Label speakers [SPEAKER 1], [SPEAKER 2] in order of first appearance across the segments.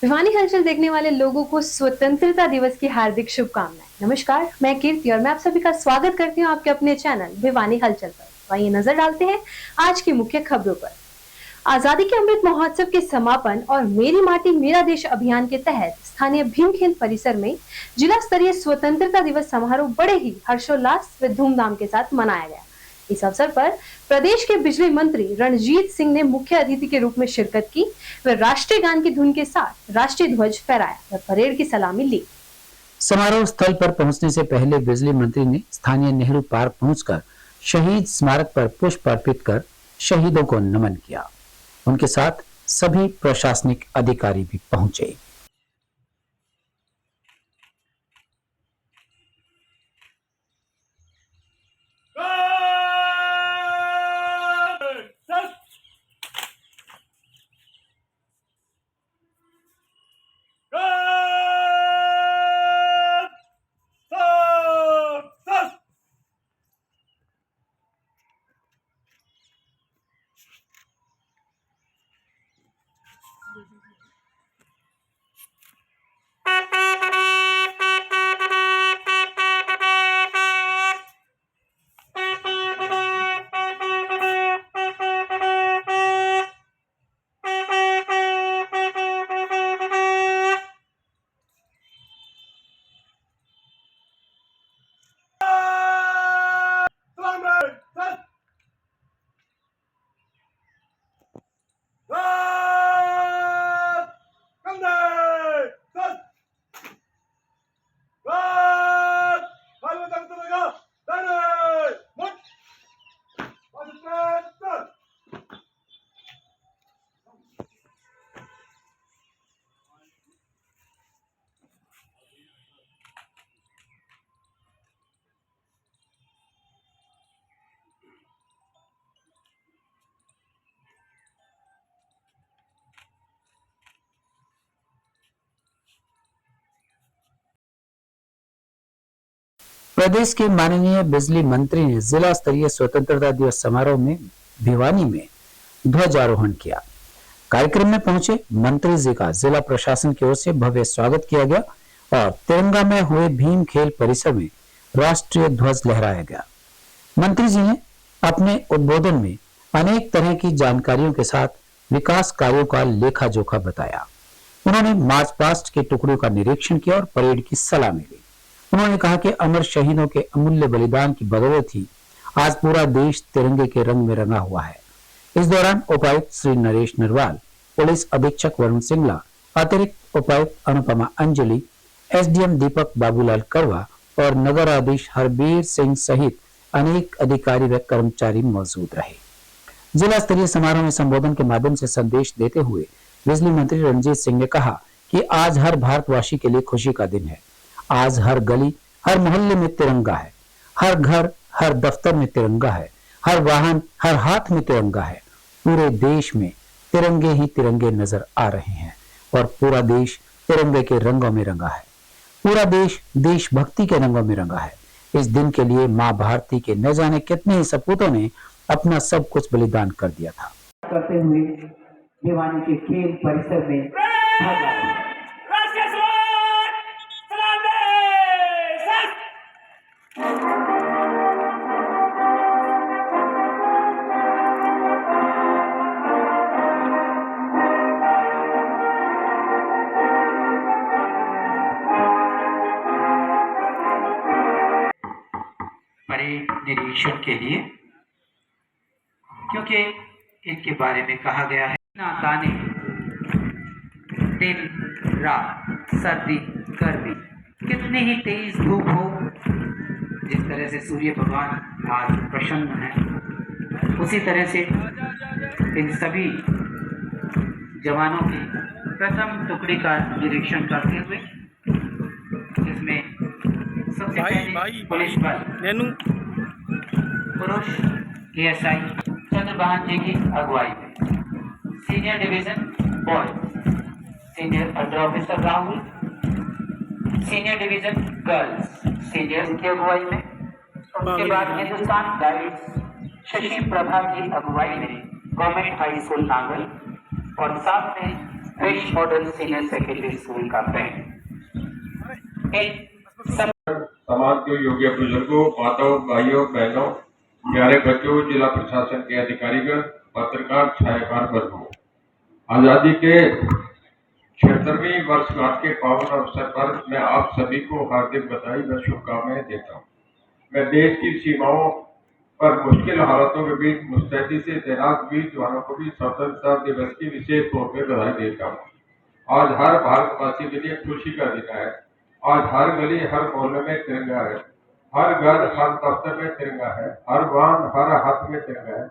[SPEAKER 1] भिवानी हलचल देखने वाले लोगों को स्वतंत्रता दिवस की हार्दिक शुभकामनाएं। नमस्कार, मैं कीर्ति और मैं आप सभी का स्वागत करती हूं आपके अपने चैनल भिवानी हलचल पर। वहीं नजर डालते हैं आज की मुख्य खबरों पर। आजादी के अमृत महोत्सव के समापन और मेरी माटी मेरा देश अभियान के तहत स्थानीय भीम खेल परिसर में जिला स्तरीय स्वतंत्रता दिवस समारोह बड़े ही हर्षोल्लास व धूमधाम के साथ मनाया गया। इस अवसर पर प्रदेश के बिजली मंत्री रणजीत सिंह ने मुख्य अतिथि के रूप में शिरकत की व राष्ट्रीय गान की धुन के साथ राष्ट्रीय ध्वज फहराया व परेड की सलामी ली।
[SPEAKER 2] समारोह स्थल पर पहुंचने से पहले बिजली मंत्री ने स्थानीय नेहरू पार्क पहुंचकर शहीद स्मारक पर पुष्प अर्पित कर शहीदों को नमन किया। उनके साथ सभी प्रशासनिक अधिकारी भी पहुंचे। प्रदेश के माननीय बिजली मंत्री ने जिला स्तरीय स्वतंत्रता दिवस समारोह में भिवानी में ध्वजारोहण किया। कार्यक्रम में पहुंचे मंत्री जी का जिला प्रशासन की ओर से भव्य स्वागत किया गया और तिरंगा में हुए भीम खेल परिसर में राष्ट्रीय ध्वज लहराया गया। मंत्री जी ने अपने उद्बोधन में अनेक तरह की जानकारियों के साथ विकास कार्यों का लेखा जोखा बताया। उन्होंने मार्च पास्ट के टुकड़ों का निरीक्षण किया और परेड की सलामी ली। उन्होंने कहा कि अमर शहीदों के अमूल्य बलिदान की बदौलत ही आज पूरा देश तिरंगे के रंग में रंगा हुआ है। इस दौरान उपायुक्त श्री नरेश नरवाल, पुलिस अधीक्षक वरुण सिंगला, अतिरिक्त उपायुक्त अनुपमा अंजलि, एसडीएम दीपक बाबूलाल करवा और नगराधीश हरबीर सिंह सहित अनेक अधिकारी व कर्मचारी मौजूद रहे। जिला स्तरीय समारोह में संबोधन के माध्यम से संदेश देते हुए बिजली मंत्री रणजीत सिंह ने कहा कि आज हर भारतवासी के लिए खुशी का दिन है। आज हर गली, हर मोहल्ले में तिरंगा है, हर घर, हर दफ्तर में तिरंगा है, हर वाहन, हर हाथ में तिरंगा है। पूरे देश में तिरंगे ही तिरंगे नजर आ रहे हैं और पूरा देश तिरंगे के रंगों में रंगा है। पूरा देश देशभक्ति के रंगों में रंगा है। इस दिन के लिए माँ भारती के न जाने कितने ही सपूतों ने अपना सब कुछ बलिदान कर दिया था।
[SPEAKER 3] करते हुए भिवानी के खेल परिसर में
[SPEAKER 4] परेड निरीक्षण के लिए, क्योंकि इनके बारे में कहा गया है ना ताने दिन रात, सर्दी गर्मी, कितनी ही तेज धूप हो, जिस तरह से सूर्य भगवान आज प्रसन्न है, उसी तरह से इन सभी जवानों की प्रथम टुकड़ी का निरीक्षण करते हुए, जिसमें सबसे पहले पुलिस बल पुरुष एएसआई चंद्रभान जी की अगुवाई में, senior division boys senior under officer Rahul, senior division girls senior की अगुवाई में, उसके बाद हिंदुस्तान गाइड्स शशि प्रभा की अगुवाई में गवर्नमेंट हाई स्कूल नांगल और साथ में fresh model senior secondary school का बैंड।
[SPEAKER 5] समाज के योग्य बुजुर्गों, माताओं, भाइयों, बहनों, प्यारे बच्चों, जिला प्रशासन के अधिकारीगण, पत्रकार, छायाकार बंधुओं, आजादी के 76वीं वर्षगांठ के पावन अवसर पर मैं आप सभी को हार्दिक बधाई व शुभकामनाएं देता हूं। मैं देश की सीमाओं पर मुश्किल हालातों के बीच मुस्तैदी से तैनात वीर जवानों को भी स्वतंत्रता दिवस की विशेष तौर पर बधाई देता हूं। आज हर भारतवासी के लिए खुशी का दिन है। आज हर गली, हर मोहल्ले में तिरंगा है, हर घर, हर दफ्तर में तिरंगा है, हर वाहन, हर हाथ में तिरंगा है।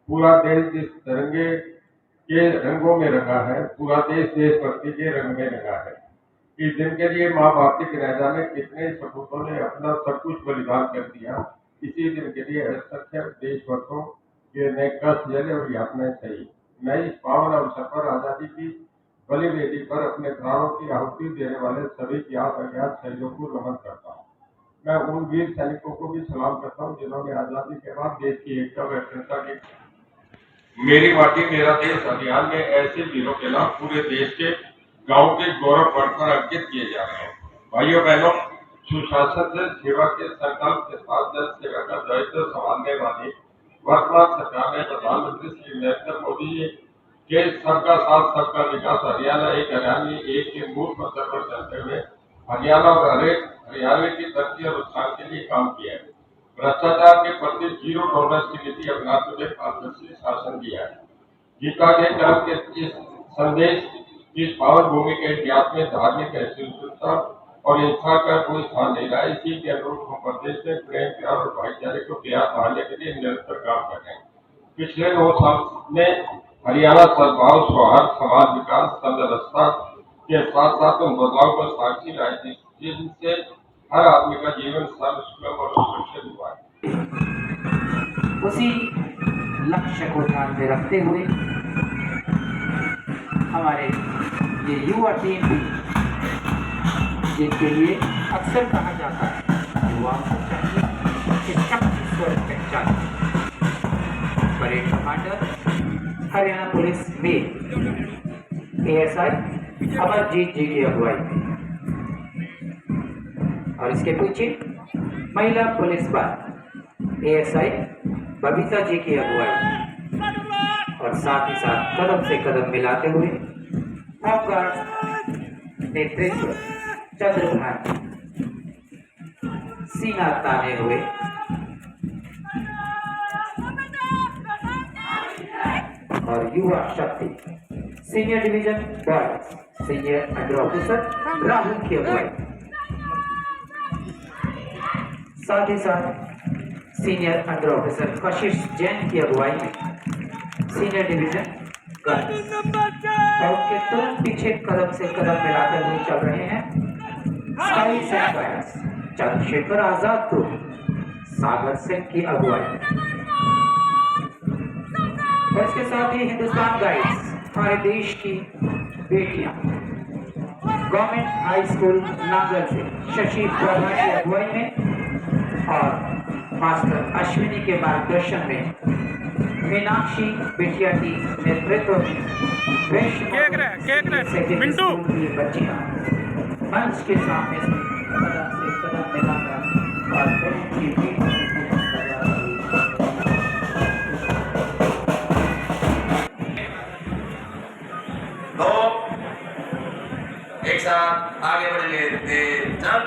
[SPEAKER 5] पूरा देश इस तिरंगे के रंगों में रंगा है, पूरा देश देशभक्ति के रंग में रंगा है। इस दिन के लिए माँ भारती के न जाने कितने सपूतों ने अपना सब कुछ बलिदान कर दिया। इसी दिन के लिए असंख्य देशभक्तों के ने कष्ट झेले और यातनाएं सही। मैं इस पावन अवसर पर आजादी की बलि वेदी पर अपने प्राणों की आहुति देने वाले सभी ज्ञात अज्ञात शहीदों को नमन करता हूँ। मैं उन वीर सैनिकों को भी सलाम करता हूँ जिन्होंने आजादी के बाद देश की एकता व अखंडता की मेरी माटी मेरा देश अभियान में ऐसे वीरों के नाम पूरे देश के गांव के गौरव बढ़ पर अंकित किए जा रहे हैं। भाइयों बहनों, सुशासन से सेवा के संकल्प के साथ जन सेवा का दायित्व संभालने वाली वर्तमान सरकार ने प्रधानमंत्री श्री नरेंद्र मोदी जी के सबका साथ सबका विकास हरियाणा एक हरियाणवी एक के मूल मंत्र पर चलते हुए हरियाणा और हरेक हरियाणवी की तरक्की और उत्थान के लिए काम किया है। भ्रष्टाचार के प्रति जीरो टॉलरेंस की नीति अपनाते हुए पारदर्शी शासन दिया है। गीता के कर्म के इस संदेश इस पावन भूमि के इतिहास में धार्मिक असहिष्णुता और हिंसा का कोई स्थान नहीं रहा है। इसी के अनुरूप हम प्रदेश में प्रेम, प्यार और भाईचारे को प्रयास बढ़ाने के लिए निरंतर काम कर रहे हैं। पिछले 9 साल में हरियाणा सद्भाव, सौहार्द, समाज विकास, समरसता के साथ साथ उन बदलाव को साक्षी रहा है जिनसे हर आदमी का जीवन सर्व सुलभ और सुरक्षित हुआ है।
[SPEAKER 4] उसी लक्ष्य को ध्यान में रखते हुए हमारे ये युवा टीम भी, जिनके लिए अक्सर कहा जाता है युवाओं को चाहिए कि शक्ति स्वर पहचान। परेड कमांडर हरियाणा पुलिस में एएसआई अमरजीत जी की अगुवाई में और इसके पीछे महिला पुलिस बल एएसआई बबीता जी की अगुवाई में और साथ ही साथ कदम से कदम मिलाते हुए होमगार्ड नेतृत्व चंद्रभान सीना ताने हुए और युवा शक्ति senior division boys senior under officer Rahul की अगुवाई, साथ ही साथ सीनियर अंडर ऑफिसर कशिश जैन की अगुवाई में सीनियर डिवीजन गर्ल्स और उनके तुरंत पीछे कदम से कदम मिलाते हुए चल रहे हैं स्काई सैनिक चंद्रशेखर आजाद को सागर सिंह की अगुवाई और इसके साथ ही हिंदुस्तान गाइड्स हमारे देश की बेटियां गवर्नमेंट हाई स्कूल नागल से शशि प्रभा की अगुवाई में और मास्टर अश्विनी के मार्गदर्शन में मीनाक्षी बिटिया की नेतृत्व में सेकेंडरी स्कूल की बच्चियां मंच के सामने से कदम मिलाकर और बहन की बेटी
[SPEAKER 6] एक साथ आगे बढ़ लेते चल।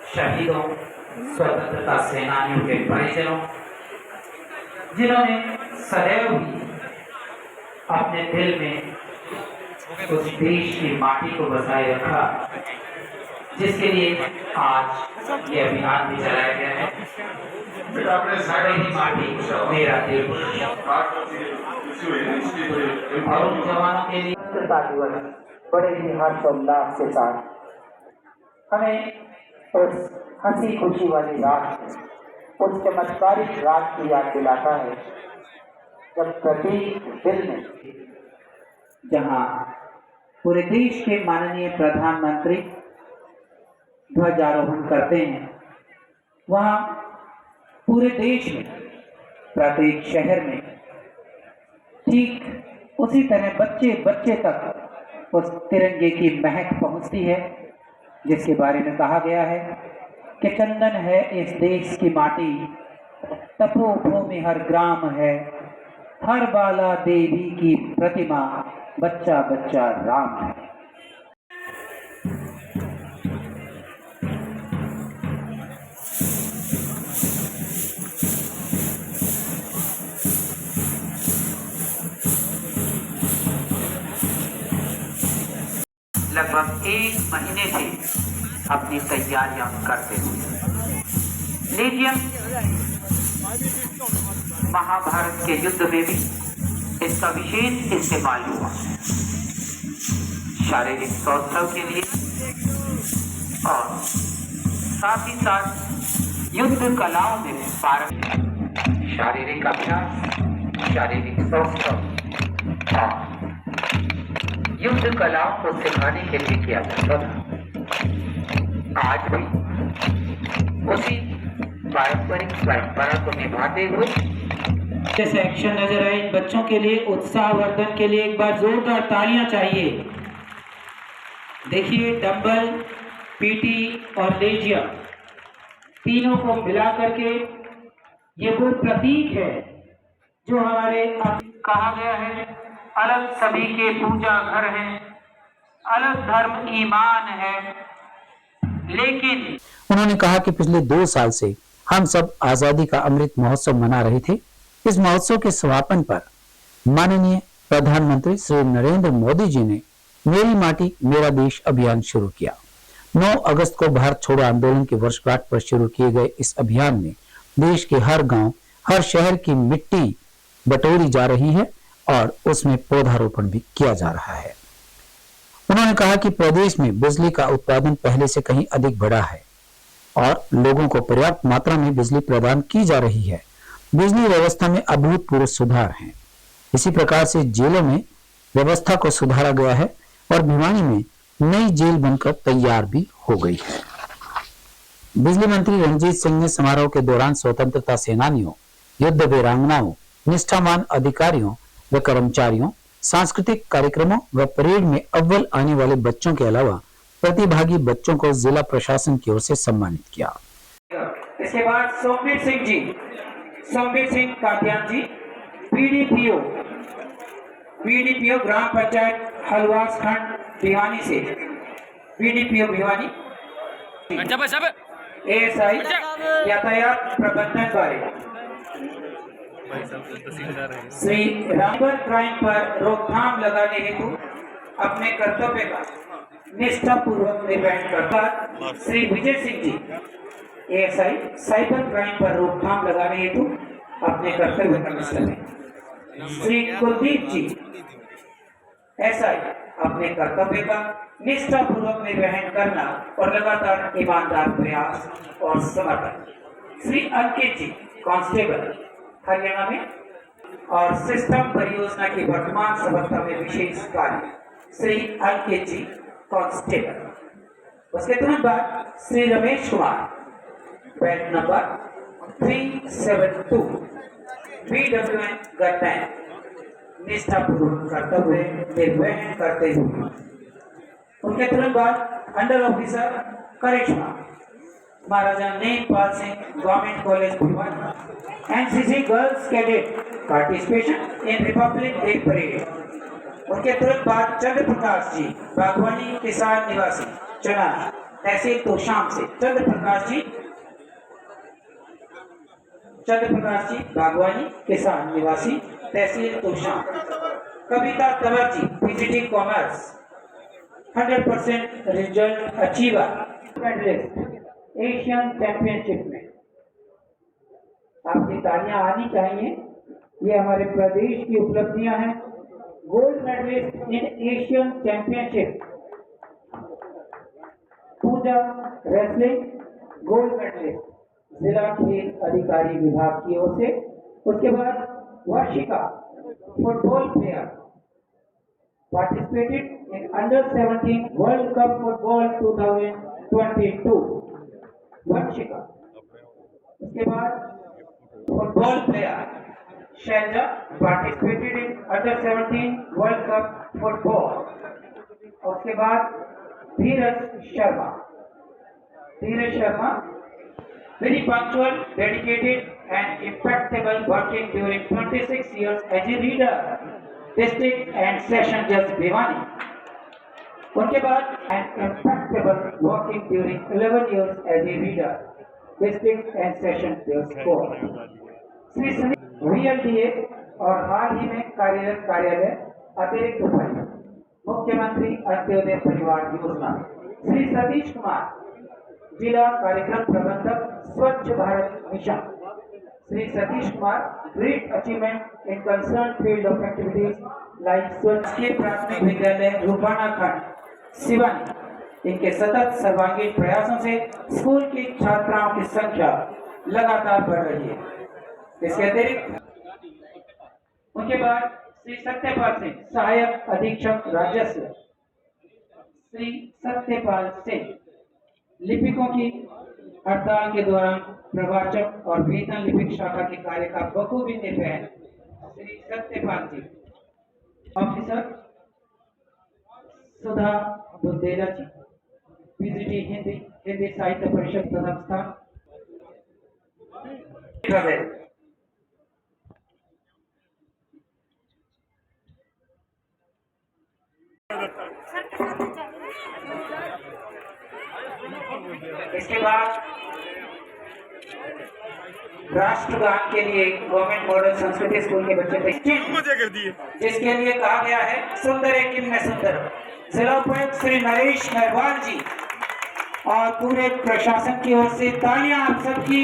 [SPEAKER 4] शहीदों, स्वतंत्रता सेनानियों के परिजनों, जिन्होंने सदैव ही अपने दिल में उस देश की माटी को बसाए रखा जिसके लिए आज ये अभियान भी चलाया गया है। माटी मेरा देश और उन जवानों के लिए दिवस बड़े ही हर्षोल्लास के साथ हमें उस हंसी खुशी वाली रात, उस चमत्कारिक रात की याद दिलाता है जब प्रत्येक दिल में, जहाँ पूरे देश के माननीय प्रधानमंत्री
[SPEAKER 3] ध्वजारोहण करते हैं, वहाँ पूरे देश में, प्रत्येक शहर में ठीक उसी तरह बच्चे बच्चे तक उस तिरंगे की महक पहुँचती है, जिसके बारे में कहा गया है कि चंदन है इस देश की माटी, तपोभूमि हर ग्राम है, हर बाला देवी की प्रतिमा, बच्चा बच्चा राम है।
[SPEAKER 4] लगभग 1 महीने से अपनी तैयारियां करते हुए लेजियम महाभारत के युद्ध में भी इसका विशेष इस्तेमाल हुआ, शारीरिक सौष्ठव के लिए और साथ ही साथ युद्ध कलाओं में पारंगत। शारीरिक अभ्यास, शारीरिक सौष्ठव और युद्ध कलाओं को सिखाने के लिए किया जाता था। आज भी उसी पारंपरिक परंपरा को निभाते हुए
[SPEAKER 3] जैसे एक्शन नजर आए इन बच्चों के लिए, उत्साहवर्धन के लिए एक बार जोरदार तालियां चाहिए। देखिए, डंबल, पीटी और लेजियम तीनों को मिला करके ये वो प्रतीक है जो हमारे
[SPEAKER 4] कहा गया है, अलग सभी के पूजा घर हैं, अलग धर्म ईमान है, लेकिन
[SPEAKER 2] उन्होंने कहा कि पिछले 2 साल से हम सब आजादी का अमृत महोत्सव मना रहे थे। इस महोत्सव के समापन पर माननीय प्रधानमंत्री श्री नरेंद्र मोदी जी ने मेरी माटी मेरा देश अभियान शुरू किया। 9 अगस्त को भारत छोड़ो आंदोलन की वर्षगांठ पर शुरू किए गए इस अभियान में देश के हर गांव, हर शहर की मिट्टी बटोरी जा रही है और उसमें पौधारोपण भी किया जा रहा है। उन्होंने कहा कि प्रदेश में बिजली का उत्पादन पहले से कहीं अधिक बढ़ा है और लोगों को पर्याप्त मात्रा में बिजली प्रदान की जा रही है। बिजली व्यवस्था में अभूतपूर्व सुधार हैं। इसी प्रकार से जेलों में व्यवस्था को सुधारा गया है और भिवानी में नई जेल बनकर तैयार भी हो गई है। बिजली मंत्री रंजीत सिंह ने समारोह के दौरान स्वतंत्रता सेनानियों, युद्ध वीरांगनाओं, निष्ठावान अधिकारियों व कर्मचारियों, सांस्कृतिक कार्यक्रमों व परेड में अव्वल आने वाले बच्चों के अलावा प्रतिभागी बच्चों को जिला प्रशासन की ओर से सम्मानित किया।
[SPEAKER 3] इसके बाद सोमवीर सिंह कात्यान जी, पीडीपीओ ग्राम पंचायत हलवास खंड भिवानी से, पीडीपीओ भिवानी, एएसआई यातायात प्रबंधन बारे, श्री रामबर क्राइम पर रोकथाम लगाने हेतु अपने कर्तव्य का निष्ठापूर्वक निर्वहन करता Shri Vijay Singh ji, ASI cyber crime पर रोकथाम लगाने हेतु अपने कर्तव्य का निष्ठा, श्री कुलदीप जी, एसआई अपने कर्तव्य का निष्ठापूर्वक निर्वहन करना और लगातार ईमानदार प्रयास और समर्पण, श्री अंकित जी, कांस्टेबल हरियाणा में और सिस्टम परियोजना की वर्तमान सफलता में विशेष कार्य, श्री अंकित जी, कांस्टेबल। उसके तुरंत बाद Shri Ramesh Kumar, batch number 372, BWN गद्दैन, निष्ठापूर्वक कर्तव्य निर्वहन करते हुए। उनके तुरंत बाद under officer Karishma, Maharaja Nempal Singh, government college Bhiwani, NCC girls cadet, participation in Republic Day parade. उनके तुरंत बाद चंद्र प्रकाश जी, बागवानी किसान निवासी, चना, तहसील तोशाम से, चंद्र प्रकाश जी, बागवानी किसान निवासी, तहसील Tosham. Kavita Tanwar ji, PGT commerce, 100% result achiever, medalist Asian championship में। आपकी तालियां आनी चाहिए, ये हमारे प्रदेश की उपलब्धियां हैं। Gold medallist in Asian championship, Pooja wrestling, gold medallist, जिला खेल अधिकारी विभाग की ओर से। उसके बाद Varshika, football player, participated in under 17 world cup football 22 Vanshika. उसके बाद football player Shailja participated in under 17 world cup football. और उसके बाद धीरज Sharma very punctual, dedicated and impeccable working during 26 years as a reader, district and session judge Bhiwani. उनके बाद and impeccable working during 11 years as a reader, district and session judge Koor. Shri Sunny VLDA और हाल ही में कार्यरत कार्यालय अतिरिक्त उपायुक्त मुख्यमंत्री अंत्योदय परिवार योजना। श्री सतीश कुमार जिला कार्यक्रम प्रबंधक स्वच्छ Bharat mission. Shri Satish Kumar great achievement in concern field of activities like स्वच्छ के प्राथमिक विद्यालय रूपाना खंड सिवानी। इनके सतत सर्वांगीण प्रयासों से स्कूल की छात्राओं की संख्या लगातार बढ़ रही है। इसके अतिरिक्त उनके बाद श्री सत्यपाल सिंह सहायक अधीक्षक राजस्व। श्री सत्यपाल सिंह लिपिकों की हड़ताल के दौरान प्रवाचक और वेतन लिपिक शाखा के कार्य का बखूबी निर्वहन श्री सत्यपाल जी। ऑफिसर सुधा बुंदेला जी पीजीटी हिंदी साहित्य परिषद संस्थान। इसके बाद राष्ट्रगान के लिए गवर्नमेंट मॉडल संस्कृति स्कूल के बच्चे थे, जिसके लिए कहा गया है सुंदर है किन्न सुंदर। जिला उपायुक्त श्री नरेश मेहरवाल जी और पूरे प्रशासन की ओर से तालियां आप सबकी।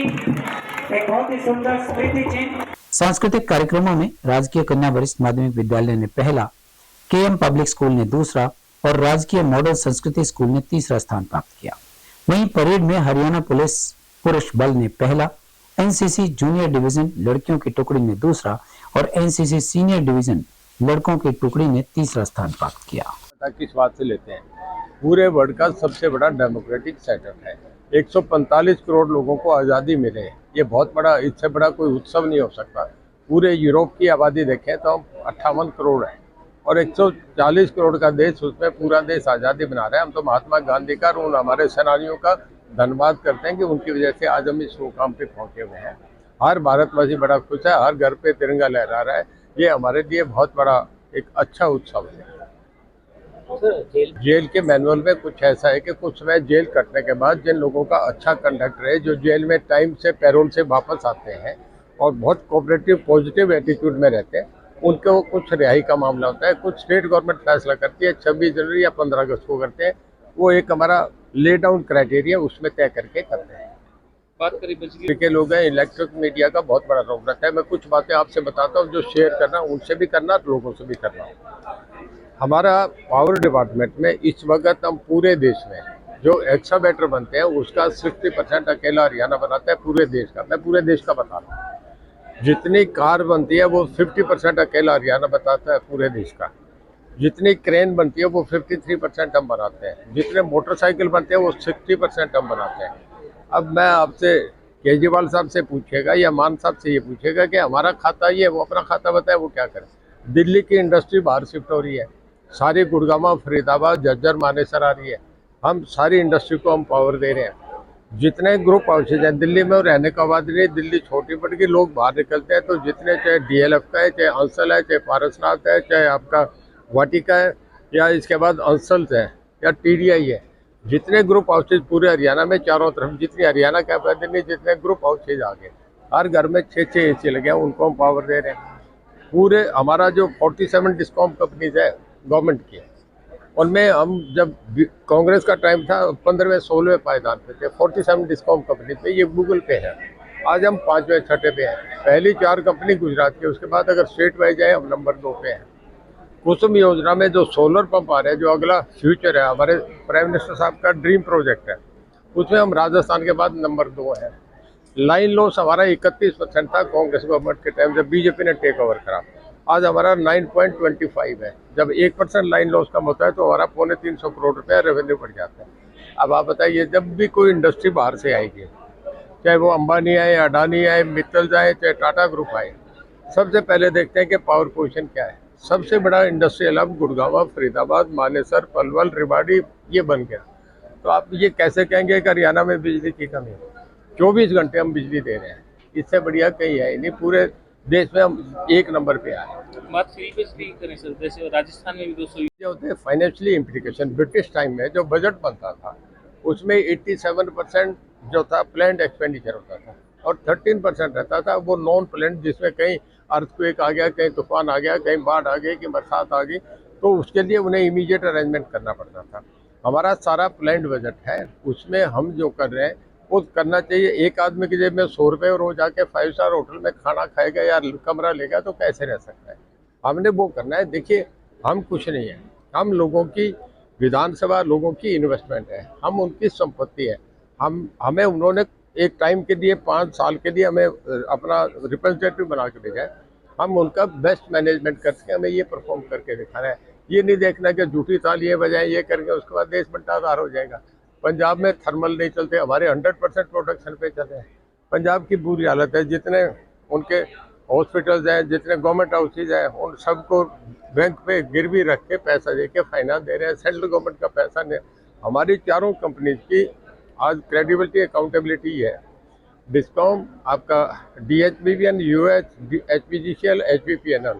[SPEAKER 3] एक बहुत ही सुंदर स्मृति चिन्ह।
[SPEAKER 2] सांस्कृतिक कार्यक्रमों में राजकीय कन्या वरिष्ठ माध्यमिक विद्यालय ने पहला, KM पब्लिक स्कूल ने दूसरा और राजकीय मॉडल संस्कृति स्कूल ने तीसरा स्थान प्राप्त किया। वहीं परेड में हरियाणा पुलिस पुरुष बल ने पहला, NCC जूनियर डिवीजन लड़कियों की टुकड़ी ने दूसरा और NCC सीनियर डिवीजन लड़कों की टुकड़ी ने तीसरा स्थान प्राप्त किया।
[SPEAKER 5] किस बात से लेते हैं, पूरे वर्ल्ड का सबसे बड़ा डेमोक्रेटिक सेटअप है। 145 करोड़ लोगों को आज़ादी मिले, ये बहुत बड़ा, इससे बड़ा कोई उत्सव नहीं हो सकता। पूरे यूरोप की आबादी देखें तो 58 करोड़ है और 140 करोड़ का देश, उसमें पूरा देश आज़ादी बना रहा है। हम तो महात्मा गांधी का और उन हमारे सेनानियों का धन्यवाद करते हैं कि उनकी वजह से आज हम इस मुकाम पे पहुंचे हुए हैं। हर भारतवासी बड़ा खुश है, हर घर पे तिरंगा लहरा रहा है। ये हमारे लिए बहुत बड़ा एक अच्छा उत्सव है। जेल के मैनुअल में कुछ ऐसा है कि कुछ समय जेल कटने के बाद जिन लोगों का अच्छा कंडक्ट रहे, जो जेल में टाइम से पैरोल से वापस आते हैं और बहुत कोऑपरेटिव पॉजिटिव एटीट्यूड में रहते हैं, उनको कुछ रिहाई का मामला होता है। कुछ स्टेट गवर्नमेंट फैसला करती है, 26 जनवरी या 15 अगस्त को करते हैं। वो एक हमारा ले डाउन क्राइटेरिया उसमें तय करके करते हैं। बात करें बिजली के लोग हैं, इलेक्ट्रिक मीडिया का बहुत बड़ा रोल रहता है। मैं कुछ बातें आपसे बताता हूँ जो शेयर करना, उनसे भी करना, लोगों से भी करना। हमारा पावर डिपार्टमेंट में इस वक्त हम पूरे देश में जो एक्सावेटर बनते हैं उसका 60% अकेला हरियाणा बनाता है पूरे देश का। मैं पूरे देश का बता रहा हूँ। जितनी कार बनती है वो 50% अकेला हरियाणा बताता है पूरे देश का। जितनी क्रेन बनती है वो 53% हम बनाते हैं। जितने मोटरसाइकिल बनते हैं वो 60% हम बनाते हैं। अब मैं आपसे केजरीवाल साहब से पूछेगा या मान साहब से ये पूछेगा कि हमारा खाता ये, वो अपना खाता बताए, वो क्या करें। दिल्ली की इंडस्ट्री बाहर शिफ्ट हो रही है, सारी गुड़गांव, फरीदाबाद, झज्जर, मानेसर आ रही है। हम सारी इंडस्ट्री को हम पावर दे रहे हैं। जितने ग्रुप हाउसेज हैं दिल्ली में, रहने का बाद नहीं, दिल्ली छोटी पड़ गई, लोग बाहर निकलते हैं। तो जितने, चाहे DLF का है, चाहे अंसल है, चाहे पारसनाथ है, चाहे आपका वाटिका है, या इसके बाद अंसल्स है या TDI है, जितने ग्रुप हाउसेज पूरे हरियाणा में चारों तरफ, जितनी हरियाणा कैपेसिटी नहीं, जितने ग्रुप हाउसेज आ गए, हर घर में 6-6 AC लगे हैं, उनको हम पावर दे रहे हैं। पूरे हमारा जो 47 डिस्कॉम कंपनीज है गवर्नमेंट की, उनमें हम जब कांग्रेस का टाइम था 15वें 16वें पायदान पे थे, 47 डिस्कॉम कंपनी पे, ये गूगल पे है। आज हम 5वें 6ठे पे हैं। पहली 4 कंपनी गुजरात की, उसके बाद अगर स्टेट वाइज जाए हम नंबर 2 पे हैं। कुसुम योजना में जो सोलर पंप आ रहे हैं, जो अगला फ्यूचर है, हमारे प्राइम मिनिस्टर साहब का ड्रीम प्रोजेक्ट है, उसमें हम राजस्थान के बाद नंबर 2 है। लाइन लॉस हमारा 31% था कांग्रेस गवर्नमेंट के टाइम, जब बीजेपी ने टेक ओवर करा। आज हमारा 9.25 है। जब 1% लाइन लॉस कम होता है तो हमारा 325 करोड़ रुपया रेवेन्यू बढ़ जाता है।
[SPEAKER 7] अब आप बताइए, जब भी कोई इंडस्ट्री बाहर से आएगी, चाहे वो अंबानी आए, अडानी आए, मित्तल आए, चाहे टाटा ग्रुप आए, सबसे पहले देखते हैं कि पावर पोजीशन क्या है। सबसे बड़ा इंडस्ट्रियल हब गुड़गांव, फरीदाबाद, मानेसर, पलवल, रेवाड़ी ये बन गया। तो आप ये कैसे कहेंगे कि हरियाणा में बिजली की कमी है? 24 घंटे हम बिजली दे रहे हैं, इससे बढ़िया कहीं है ही नहीं। पूरे देश में हम 1 नंबर पे आए।
[SPEAKER 8] बात फ्री पे फ्री करें सर, जैसे राजस्थान में भी 200
[SPEAKER 7] ये होते हैं फाइनेंशियली इम्प्लीकेशन। ब्रिटिश टाइम में जो बजट बनता था उसमें 87% जो था प्लान्ड एक्सपेंडिचर होता था और 13% रहता था वो नॉन प्लान्ड, जिसमें कहीं अर्थक्वेक आ गया, कहीं तूफान आ गया, कहीं बाढ़ आ गई, कहीं बरसात आ गई, तो उसके लिए उन्हें इमीडिएट अरेंजमेंट करना पड़ता था। हमारा सारा प्लान्ड बजट है, उसमें हम जो कर रहे हैं वो करना चाहिए। एक आदमी की जेब में 100 रुपये और वो जाके 5 स्टार होटल में खाना खाएगा या कमरा लेगा तो कैसे रह सकता है? हमने वो करना है। देखिए, हम कुछ नहीं है, हम लोगों की विधानसभा लोगों की इन्वेस्टमेंट है, हम उनकी संपत्ति है। हमें उन्होंने एक टाइम के लिए 5 साल के लिए हमें अपना रिप्रेजेंटेटिव बना के भेजा है। हम उनका बेस्ट मैनेजमेंट करके हमें ये परफॉर्म करके दिखाना है। ये नहीं देखना कि झूठी तालियां बजाएं, ये करके उसके बाद देश बंटाधार हो जाएगा। पंजाब में थर्मल नहीं चलते, हमारे 100% प्रोडक्शन पे चले हैं। पंजाब की बुरी हालत है, जितने उनके हॉस्पिटल्स हैं, जितने गवर्नमेंट हाउसेज हैं, उन सबको बैंक पे गिरवी रख के पैसा दे के फाइनेंस दे रहे हैं। सेंट्रल गवर्नमेंट का पैसा नहीं। हमारी चारों कंपनीज की आज क्रेडिबिलिटी, अकाउंटेबिलिटी है। डिस्कॉम, आपका DHBBN, UH, HPGCL, HPPNL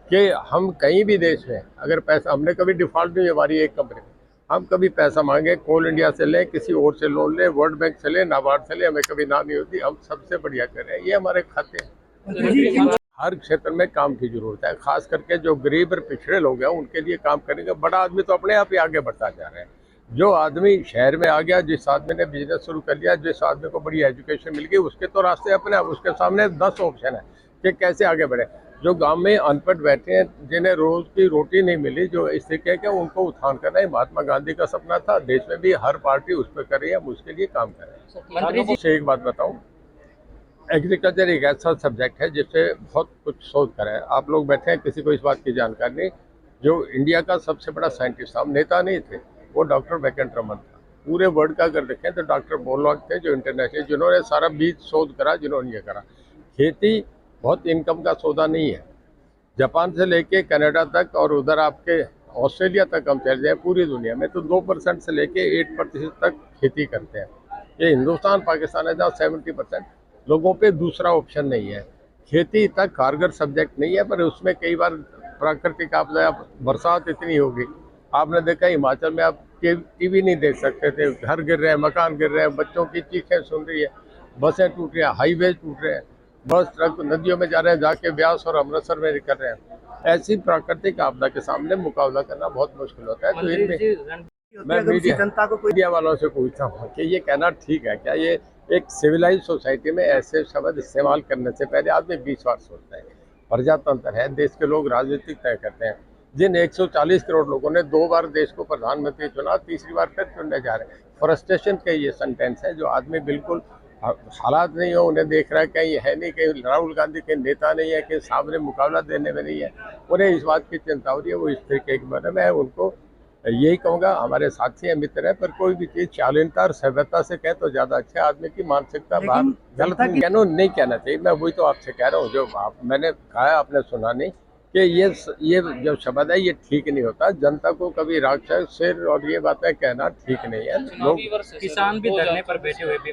[SPEAKER 7] कि हम कहीं भी देश में अगर पैसा, हमने कभी डिफॉल्ट नहीं हमारी एक कंपनी, हम कभी पैसा मांगे कोल इंडिया से लें, किसी और से लोन लें, वर्ल्ड बैंक से लें, नाबार्ड से लें, हमें कभी ना नहीं होती। हम सबसे बढ़िया कर रहे हैं, ये हमारे खाते हैं। हर क्षेत्र में काम की जरूरत है, खास करके जो गरीब और पिछड़े लोग हैं उनके लिए काम करेंगे। बड़ा आदमी तो अपने आप ही आगे बढ़ता जा रहा है। जो आदमी शहर में आ गया, जिस आदमी ने बिजनेस शुरू कर लिया, जिस आदमी को बड़ी एजुकेशन मिल गई, उसके तो रास्ते अपने आप, उसके सामने 10 ऑप्शन है कि कैसे आगे बढ़े। जो गांव में अनपढ़ बैठे हैं, जिन्हें रोज की रोटी नहीं मिली, जो इस तरीके के, उनको उत्थान करना है। महात्मा गांधी का सपना था, देश में भी हर पार्टी उस पर कर रही है, हम उसके लिए काम कर रहे हैं। से एक बात बताऊं, एग्रीकल्चर एक ऐसा सब्जेक्ट है जिससे बहुत कुछ शोध करा है। आप लोग बैठे हैं, किसी को इस बात की जानकारी नहीं। जो इंडिया का सबसे बड़ा साइंटिस्ट था, हम नेता नहीं थे, वो डॉक्टर वेंकटरमन था। पूरे वर्ल्ड का अगर देखें तो डॉक्टर बोलॉग थे, जो इंटरनेशनल, जिन्होंने सारा बीज शोध करा, जिन्होंने ये करा। खेती बहुत इनकम का सौदा नहीं है। जापान से लेके कनाडा तक और उधर आपके ऑस्ट्रेलिया तक हम चल जाए, पूरी दुनिया में तो 2% से लेके 8% तक खेती करते हैं। ये हिंदुस्तान, पाकिस्तान है जहाँ 70% लोगों पे दूसरा ऑप्शन नहीं है। खेती इतना कारगर सब्जेक्ट नहीं है, पर उसमें कई बार प्राकृतिक आपदा, बरसात इतनी होगी। आपने देखा हिमाचल में आप टीवी नहीं देख सकते थे, घर गिर रहे हैं, मकान गिर रहे हैं, बच्चों की चीखें सुन रही है, बसें टूट रही हैं, हाईवे टूट रहे हैं, बस ट्रक नदियों में जा रहे हैं, जाके ब्यास और अमृतसर में निकल रहे हैं। ऐसी प्राकृतिक आपदा के सामने मुकाबला करना बहुत मुश्किल होता है। तो इनमें मैं मीडिया वालों से पूछता हूँ कि ये कहना ठीक है क्या? ये एक सिविलाइज सोसाइटी में ऐसे शब्द इस्तेमाल करने से पहले आदमी 20 बार सोचता है। प्रजातंत्र है, देश के लोग राजनीतिक तय करते हैं। जिन 140 करोड़ लोगों ने 2 बार देश को प्रधानमंत्री चुना, तीसरी बार फिर चुनने जा रहे हैं। फ्रस्ट्रेशन के ये सेंटेंस है, जो आदमी बिल्कुल हालात नहीं हो, उन्हें देख रहा है कहीं है नहीं, कहीं राहुल गांधी के नेता नहीं है, कहीं सामने मुकाबला देने में नहीं है, उन्हें इस बात की चिंता हो रही है। वो इस तरीके के बारे में उनको यही कहूँगा, हमारे साथी हैं, मित्र हैं, पर कोई भी चीज़ शालीनता और सभ्यता से कहे तो ज़्यादा अच्छा है। आदमी की मानसिकता बात गलत नहीं कहना चाहिए। मैं वही तो आपसे कह रहा हूँ, जो मैंने कहा है आपने सुना नहीं, कि ये जो शब्द है ये ठीक नहीं होता। जनता को कभी राक्षस, सिर और ये बातें कहना ठीक नहीं है। लोग
[SPEAKER 8] किसान भी धरने पर बैठे हुए भी,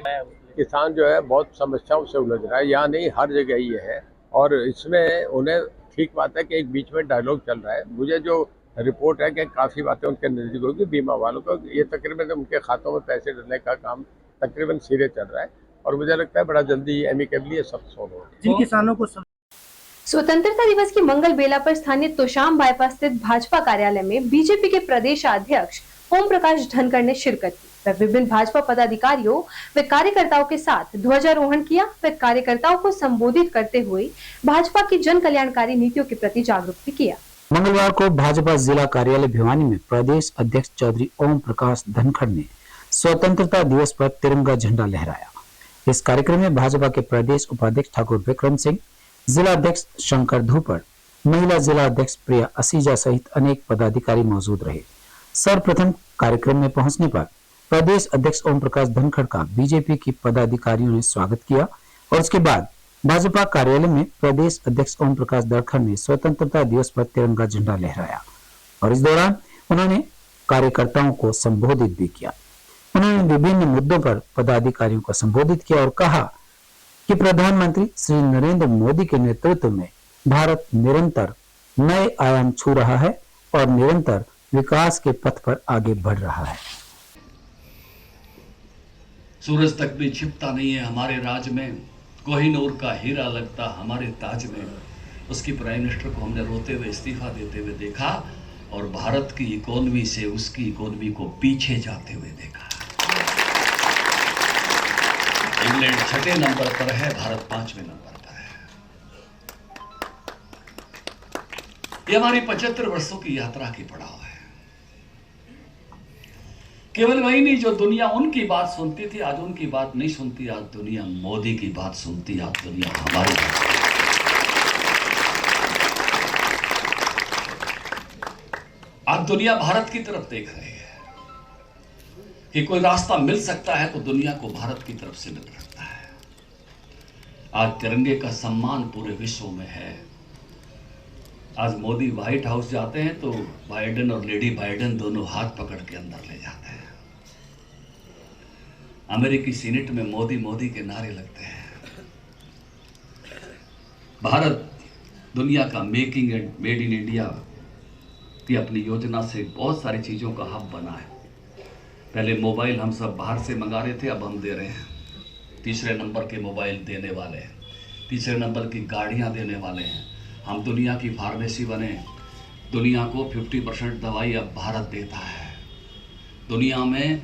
[SPEAKER 7] किसान जो है बहुत समस्याओं से उलझ रहा है, यहाँ नहीं हर जगह ये है। और इसमें उन्हें ठीक बात है कि एक बीच में डायलॉग चल रहा है। मुझे जो रिपोर्ट है कि काफ़ी बातें उनके नज़दीक होगी, बीमा वालों को ये तकरीबन उनके खातों में पैसे डालने का काम तकरीबन सिरे चल रहा है। और मुझे लगता है बड़ा जल्दी एमिकेबली ये सब सोल्व होगा।
[SPEAKER 9] जिन किसानों को
[SPEAKER 1] स्वतंत्रता दिवस की मंगल बेला पर स्थानीय तोशाम बाईपास स्थित भाजपा कार्यालय में बीजेपी के प्रदेश अध्यक्ष ओम प्रकाश धनखड़ ने शिरकत की। वे विभिन्न भाजपा पदाधिकारियों व कार्यकर्ताओं के साथ ध्वजारोहण किया। वे कार्यकर्ताओं को संबोधित करते हुए भाजपा की जन कल्याणकारी नीतियों के प्रति जागरूक भी किया।
[SPEAKER 2] मंगलवार को भाजपा जिला कार्यालय भिवानी में प्रदेश अध्यक्ष चौधरी ओम प्रकाश धनखड़ ने स्वतंत्रता दिवस पर तिरंगा झंडा लहराया। इस कार्यक्रम में भाजपा के प्रदेश उपाध्यक्ष ठाकुर विक्रम सिंह, जिला अध्यक्ष शंकर धूपड़, महिला जिला अध्यक्ष प्रिया असीजा सहित अनेक पदाधिकारी मौजूद रहे। सर्वप्रथम कार्यक्रम में पहुंचने पर प्रदेश अध्यक्ष ओम प्रकाश धनखड़ का बीजेपी की पदाधिकारियों ने स्वागत किया और उसके बाद भाजपा कार्यालय में प्रदेश अध्यक्ष ओम प्रकाश धनखड़ ने स्वतंत्रता दिवस पर तिरंगा झंडा लहराया और इस दौरान उन्होंने कार्यकर्ताओं को संबोधित भी किया। उन्होंने विभिन्न मुद्दों पर पदाधिकारियों को संबोधित किया और कहा कि प्रधानमंत्री श्री नरेंद्र मोदी के नेतृत्व में भारत निरंतर नए आयाम छू रहा है और निरंतर विकास के पथ पर आगे बढ़ रहा है।
[SPEAKER 9] सूरज तक भी छिपता नहीं है हमारे राज्य में, कोहिनूर का हीरा लगता हमारे ताज में। उसकी प्राइम मिनिस्टर को हमने रोते हुए इस्तीफा देते हुए देखा और भारत की इकोनॉमी से उसकी इकोनॉमी को पीछे जाते हुए देखा। इंग्लैंड 6ठे नंबर पर है, भारत 5वें नंबर पर है। ये हमारी 75 वर्षों की यात्रा की पड़ाव है। केवल वही नहीं, जो दुनिया उनकी बात सुनती थी आज उनकी बात नहीं सुनती। आज दुनिया मोदी की बात सुनती, आज दुनिया हमारी बात सुनती। आज दुनिया भारत की तरफ देख रही है कि कोई रास्ता मिल सकता है तो दुनिया को भारत की तरफ से मिल सकता है। आज तिरंगे का सम्मान पूरे विश्व में है। आज मोदी व्हाइट हाउस जाते हैं तो बाइडेन और लेडी बाइडेन दोनों हाथ पकड़ के अंदर ले जाते हैं। अमेरिकी सीनेट में मोदी मोदी के नारे लगते हैं। भारत दुनिया का making and made in India की अपनी योजना से बहुत सारी चीज़ों का हब बना है। पहले मोबाइल हम सब बाहर से मंगा रहे थे, अब हम दे रहे हैं। तीसरे नंबर के मोबाइल देने वाले हैं, तीसरे नंबर की गाड़ियां देने वाले हैं। हम दुनिया की फार्मेसी बने। दुनिया को 50% दवाई अब भारत देता है। दुनिया में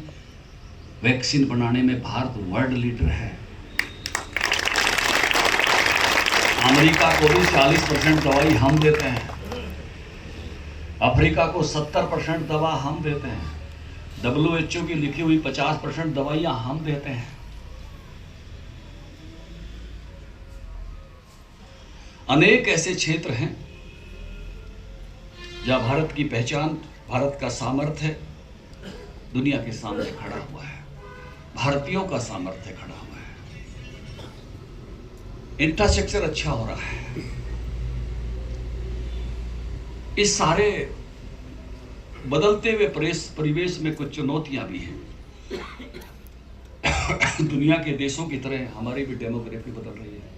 [SPEAKER 9] वैक्सीन बनाने में भारत वर्ल्ड लीडर है। अमेरिका को भी 40% दवाई हम देते हैं। अफ्रीका को 70% दवा हम देते हैं। WHO की लिखी हुई 50% दवाइयां हम देते हैं। अनेक ऐसे क्षेत्र हैं जहां भारत की पहचान, भारत का सामर्थ्य दुनिया के सामने खड़ा हुआ है। भारतीयों का सामर्थ्य खड़ा हुआ है। इंफ्रास्ट्रक्चर अच्छा हो रहा है। इस सारे बदलते हुए परिवेश में कुछ चुनौतियां भी हैं। दुनिया के देशों की तरह हमारी भी डेमोग्राफी बदल रही है।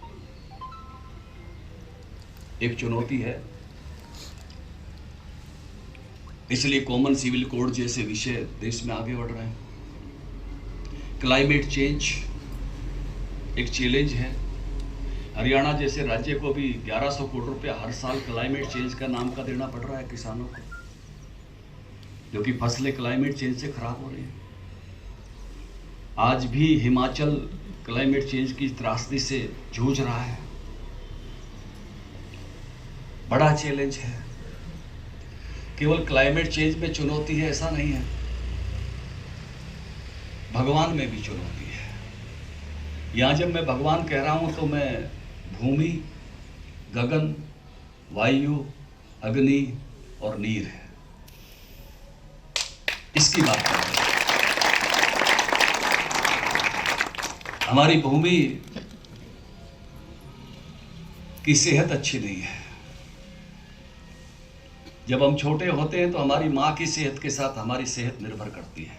[SPEAKER 9] एक चुनौती है, इसलिए कॉमन सिविल कोड जैसे विषय देश में आगे बढ़ रहे हैं। क्लाइमेट चेंज एक चैलेंज है। हरियाणा जैसे राज्य को भी 1100 करोड़ रुपया हर साल क्लाइमेट चेंज का नाम का देना पड़ रहा है किसानों को, क्योंकि फसलें क्लाइमेट चेंज से खराब हो रही हैं। आज भी हिमाचल क्लाइमेट चेंज की त्रासदी से जूझ रहा है। बड़ा चैलेंज है। केवल क्लाइमेट चेंज में चुनौती है ऐसा नहीं है, भगवान में भी चुनौती है। यहां जब मैं भगवान कह रहा हूं तो मैं भूमि, गगन, वायु, अग्नि और नीर है, इसकी बात कर रहा हूं। हमारी भूमि की सेहत अच्छी नहीं है। जब हम छोटे होते हैं तो हमारी माँ की सेहत के साथ हमारी सेहत निर्भर करती है।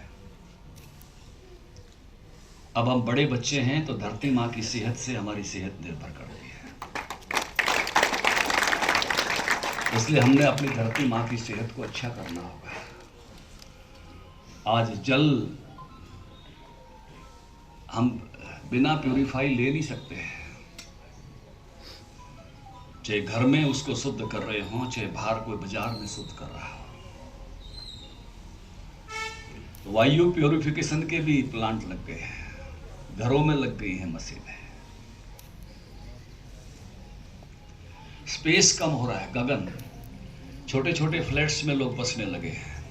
[SPEAKER 9] अब हम बड़े बच्चे हैं तो धरती माँ की सेहत से हमारी सेहत निर्भर करती है। इसलिए हमने अपनी धरती माँ की सेहत को अच्छा करना होगा। आज जल हम बिना प्यूरिफाई ले नहीं सकते हैं। चाहे घर में उसको शुद्ध कर रहे हों, चाहे बाहर कोई बाजार में शुद्ध कर रहा हो। वायु प्यूरिफिकेशन के भी प्लांट लग गए हैं, घरों में लग गई हैं मशीनें। स्पेस कम हो रहा है, गगन, छोटे छोटे फ्लैट्स में लोग बसने लगे हैं,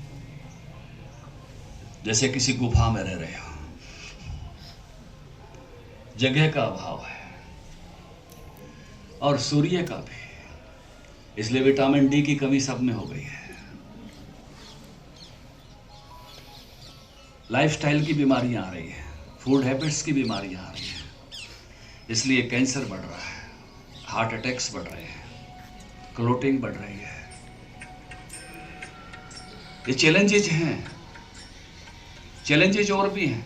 [SPEAKER 9] जैसे किसी गुफा में रह रहे हो। जगह का अभाव है और सूर्य का भी, इसलिए विटामिन डी की कमी सब में हो गई है। लाइफस्टाइल की बीमारियां आ रही हैं, फूड हैबिट्स की बीमारियां आ रही हैं, इसलिए कैंसर बढ़ रहा है, हार्ट अटैक्स बढ़ रहे हैं, क्लोटिंग बढ़ रही है। ये चैलेंजेज हैं, चैलेंजेज और भी हैं,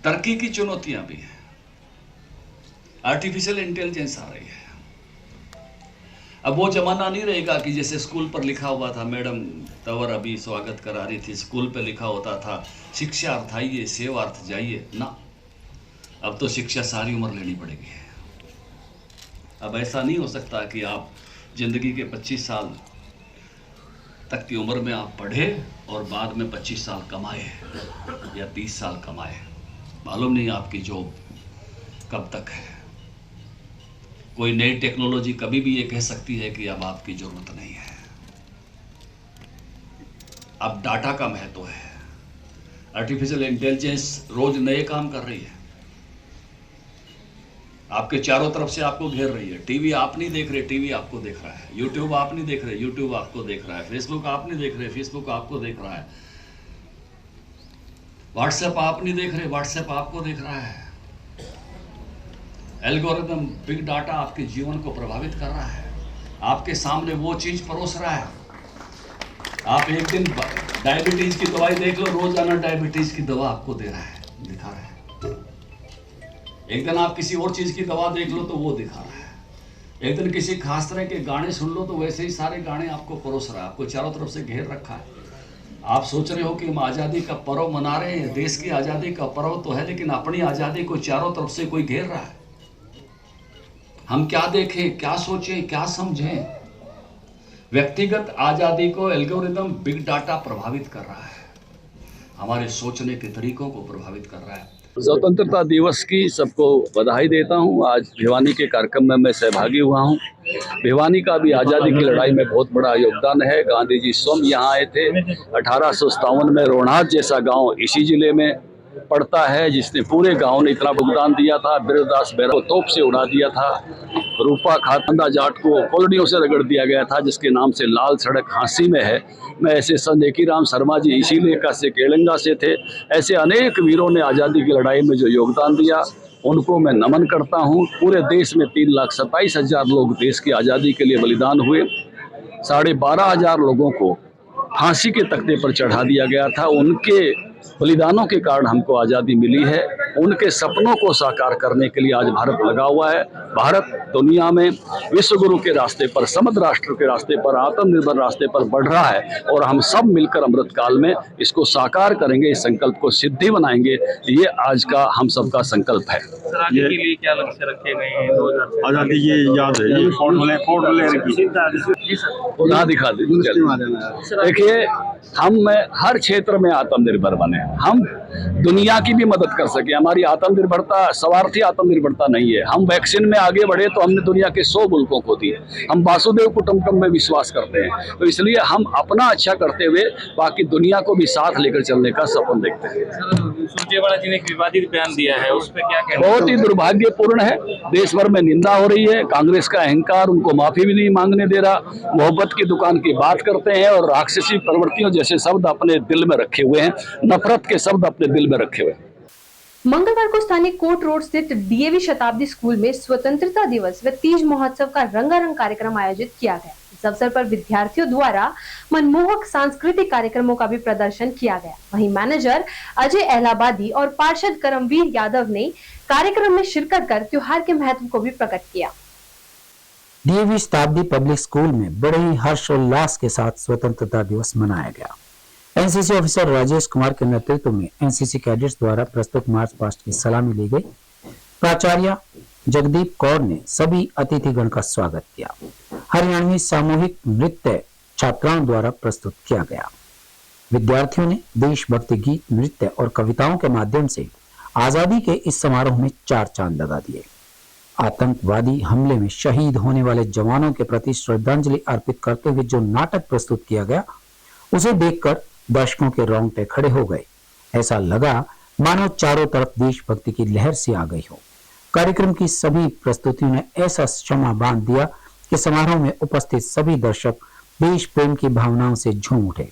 [SPEAKER 9] तरक्की की चुनौतियां भी हैं। आर्टिफिशियल इंटेलिजेंस आ रही है। अब वो जमाना नहीं रहेगा कि जैसे स्कूल पर लिखा हुआ था, मैडम तंवर अभी स्वागत करा रही थी, स्कूल पे लिखा होता था शिक्षा अर्थ आइए सेवार्थ जाइए ना। अब तो शिक्षा सारी उम्र लेनी पड़ेगी। अब ऐसा नहीं हो सकता कि आप जिंदगी के 25 साल तक की उम्र में आप पढ़े और बाद में 25 साल कमाए या 30 साल कमाए। मालूम नहीं आपकी जॉब कब तक है। कोई नई टेक्नोलॉजी कभी भी ये कह सकती है कि अब आपकी जरूरत नहीं है। अब डाटा का महत्व है। आर्टिफिशियल इंटेलिजेंस रोज नए काम कर रही है, आपके चारों तरफ से आपको घेर रही है। टीवी आप नहीं देख रहे, टीवी आपको देख रहा है। यूट्यूब आप नहीं देख रहे, यूट्यूब आपको देख रहा है। फेसबुक आप नहीं देख रहे, फेसबुक आपको देख रहा है। व्हाट्सएप आप नहीं देख रहे, व्हाट्सएप आपको देख रहा है। एल्गोरिथम, बिग डाटा आपके जीवन को प्रभावित कर रहा है, आपके सामने वो चीज परोस रहा है। आप एक दिन डायबिटीज की दवाई देख लो, रोजाना डायबिटीज की दवा आपको दे रहा है, दिखा रहा है। एक दिन आप किसी और चीज की दवा देख लो तो वो दिखा रहा है। एक दिन किसी खास तरह के गाने सुन लो तो वैसे ही सारे गाने आपको परोस रहा है, आपको चारों तरफ से घेर रखा है। आप सोच रहे हो कि हम आज़ादी का पर्व मना रहे हैं, देश की आज़ादी का पर्व तो है, लेकिन अपनी आज़ादी को चारों तरफ से कोई घेर रहा है। हम क्या देखें, क्या सोचें, क्या समझें? व्यक्तिगत आज़ादी को एल्गोरिथम, बिग डाटा प्रभावित कर रहा है, हमारे सोचने के तरीकों को प्रभावित कर रहा है।
[SPEAKER 10] स्वतंत्रता दिवस की सबको बधाई देता हूं। आज भिवानी के कार्यक्रम में मैं सहभागी हुआ हूं। भिवानी का भी आज़ादी की लड़ाई में बहुत बड़ा योगदान है। गांधी जी स्वयं यहाँ आए थे। 1857 में रोहनाथ जैसा गांव इसी जिले में पड़ता है, जिसने पूरे गांव ने इतना योगदान दिया था। बिरदास बैरा को तोप से उड़ा दिया था। रूपा खातंदा जाट को कोलनियों से रगड़ दिया गया था, जिसके नाम से लाल सड़क हांसी में है। मैं ऐसे संत एकीराम शर्मा जी इसीलिए का से केलंगा से थे। ऐसे अनेक वीरों ने आज़ादी की लड़ाई में जो योगदान दिया, उनको मैं नमन करता हूँ। पूरे देश में 3,27,000 लोग देश की आज़ादी के लिए बलिदान हुए। 12,500 लोगों को फांसी के तख्ते पर चढ़ा दिया गया था। उनके बलिदानों के कारण हमको आज़ादी मिली है। उनके सपनों को साकार करने के लिए आज भारत लगा हुआ है। भारत दुनिया में विश्व गुरु के रास्ते पर, समृद्ध राष्ट्र के रास्ते पर, आत्मनिर्भर रास्ते पर बढ़ रहा है और हम सब मिलकर अमृत काल में इसको साकार करेंगे, इस संकल्प को सिद्धि बनाएंगे। ये आज का हम सबका संकल्प है।
[SPEAKER 8] आगे के लिए क्या लक्ष्य रखे गए हैं?
[SPEAKER 7] आज़ादी की याद है, ये फोर्ट
[SPEAKER 10] ना दिखा दीजिए। देखिए, हम हर क्षेत्र में आत्मनिर्भर बने, हम दुनिया की भी मदद कर सके। हमारी आत्मनिर्भरता स्वार्थी आत्मनिर्भरता नहीं है। हम वैक्सीन में आगे बढ़े तो हमने दुनिया के 100 मुल्कों को दी। हम वासुदेव कुटुंबकम में विश्वास करते हैं, तो इसलिए हम अपना अच्छा करते हुए बाकी दुनिया को भी साथ लेकर चलने का सपन देखते हैं।
[SPEAKER 8] सुरजेवाला जी ने एक विवादित बयान दिया है, उस पर क्या कहना?
[SPEAKER 10] बहुत ही दुर्भाग्यपूर्ण है। देश भर में निंदा हो रही है। कांग्रेस का अहंकार उनको माफी भी नहीं मांगने दे रहा। मोहब्बत की दुकान की बात करते हैं और राक्षसी प्रवृत्तियों जैसे शब्द अपने दिल में रखे हुए हैं, नफरत के शब्द अपने दिल में रखे हुए हैं।
[SPEAKER 1] मंगलवार को स्थानीय कोट रोड स्थित डीएवी शताब्दी स्कूल में स्वतंत्रता दिवस व तीज महोत्सव का रंगारंग कार्यक्रम आयोजित किया गया। इस अवसर पर विद्यार्थियों द्वारा मनमोहक सांस्कृतिक कार्यक्रमों का भी प्रदर्शन किया गया। वहीं मैनेजर अजय अहलाबादी और पार्षद करमवीर यादव ने कार्यक्रम में शिरकत कर त्योहार के महत्व को भी प्रकट किया।
[SPEAKER 2] डीएवी शताब्दी पब्लिक स्कूल में बड़े ही हर्षोल्लास के साथ स्वतंत्रता दिवस मनाया गया। एनसीसी ऑफिसर राजेश कुमार के नेतृत्व में एनसीसी कैडेट्स द्वारा प्रस्तुत मार्च पास्ट की सलामी ली गई। प्राचार्य जगदीप कौर ने सभी अतिथिगण का स्वागत किया। हरियाणवी सामूहिक नृत्य छात्राओं द्वारा प्रस्तुत किया गया। विद्यार्थियों ने देशभक्ति गीत, नृत्य और कविताओं के माध्यम से आजादी के इस समारोह में 4 चांद लगा दिए। आतंकवादी हमले में शहीद होने वाले जवानों के प्रति श्रद्धांजलि अर्पित करते हुए जो नाटक प्रस्तुत किया गया, उसे देखकर दर्शकों के रोंगटे खड़े हो गए। ऐसा लगा मानो चारों तरफ देशभक्ति की लहर सी आ गई हो। कार्यक्रम की सभी प्रस्तुतियों ने ऐसा क्षमा बांध दिया कि समारोह में उपस्थित सभी दर्शक देश प्रेम की भावनाओं से झूम उठे।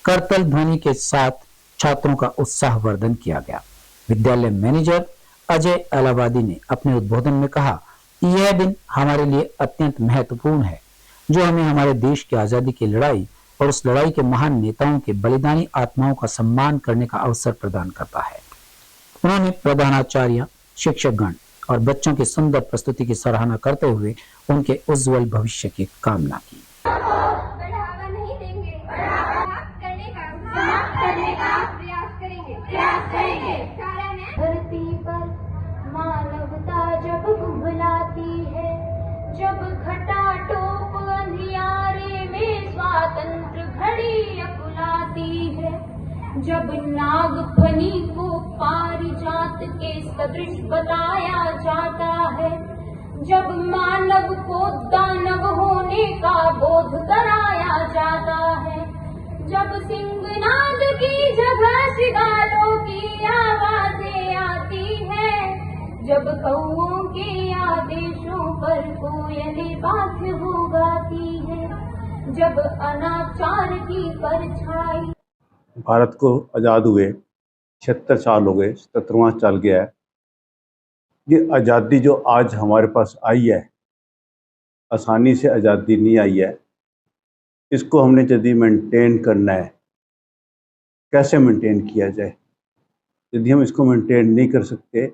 [SPEAKER 2] करतल ध्वनि के साथ छात्रों का उत्साहवर्धन किया गया। विद्यालय मैनेजर अजय अलाहाबादी ने अपने उद्बोधन में कहा कि यह दिन हमारे लिए अत्यंत महत्वपूर्ण है, जो हमें हमारे देश की आजादी की लड़ाई और उस लड़ाई के महान नेताओं के बलिदानी आत्माओं का सम्मान करने का अवसर प्रदान करता है। उन्होंने प्रधानाचार्य, शिक्षकगण और बच्चों की सुंदर प्रस्तुति की सराहना करते हुए उनके उज्जवल भविष्य की कामना की।
[SPEAKER 11] बढ़ावा नहीं देंगे, करने का प्रयास करेंगे। कारण है धरती पर मानवता जब कुंभलाती है, जब खटाटोप अंधियारे में स्वातंत्र घड़ी अकुलाती है, जब नागफनी को पारिजात के सदृश बताया जाता है, जब मानव को दानव होने का बोध कराया जाता है, जब सिंहनाद की जगह शिगालों की आवाजें आती है, जब कौओं के आदेशों पर कोयलें बाध्य हो गाती है, जब अनाचार की परछाई।
[SPEAKER 12] भारत को आज़ाद हुए 76 साल हो गए, 77वां चल गया है। ये आज़ादी जो आज हमारे पास आई है, आसानी से आज़ादी नहीं आई है। इसको हमने यदि मेंटेन करना है, कैसे मेंटेन किया जाए? यदि हम इसको मेंटेन नहीं कर सकते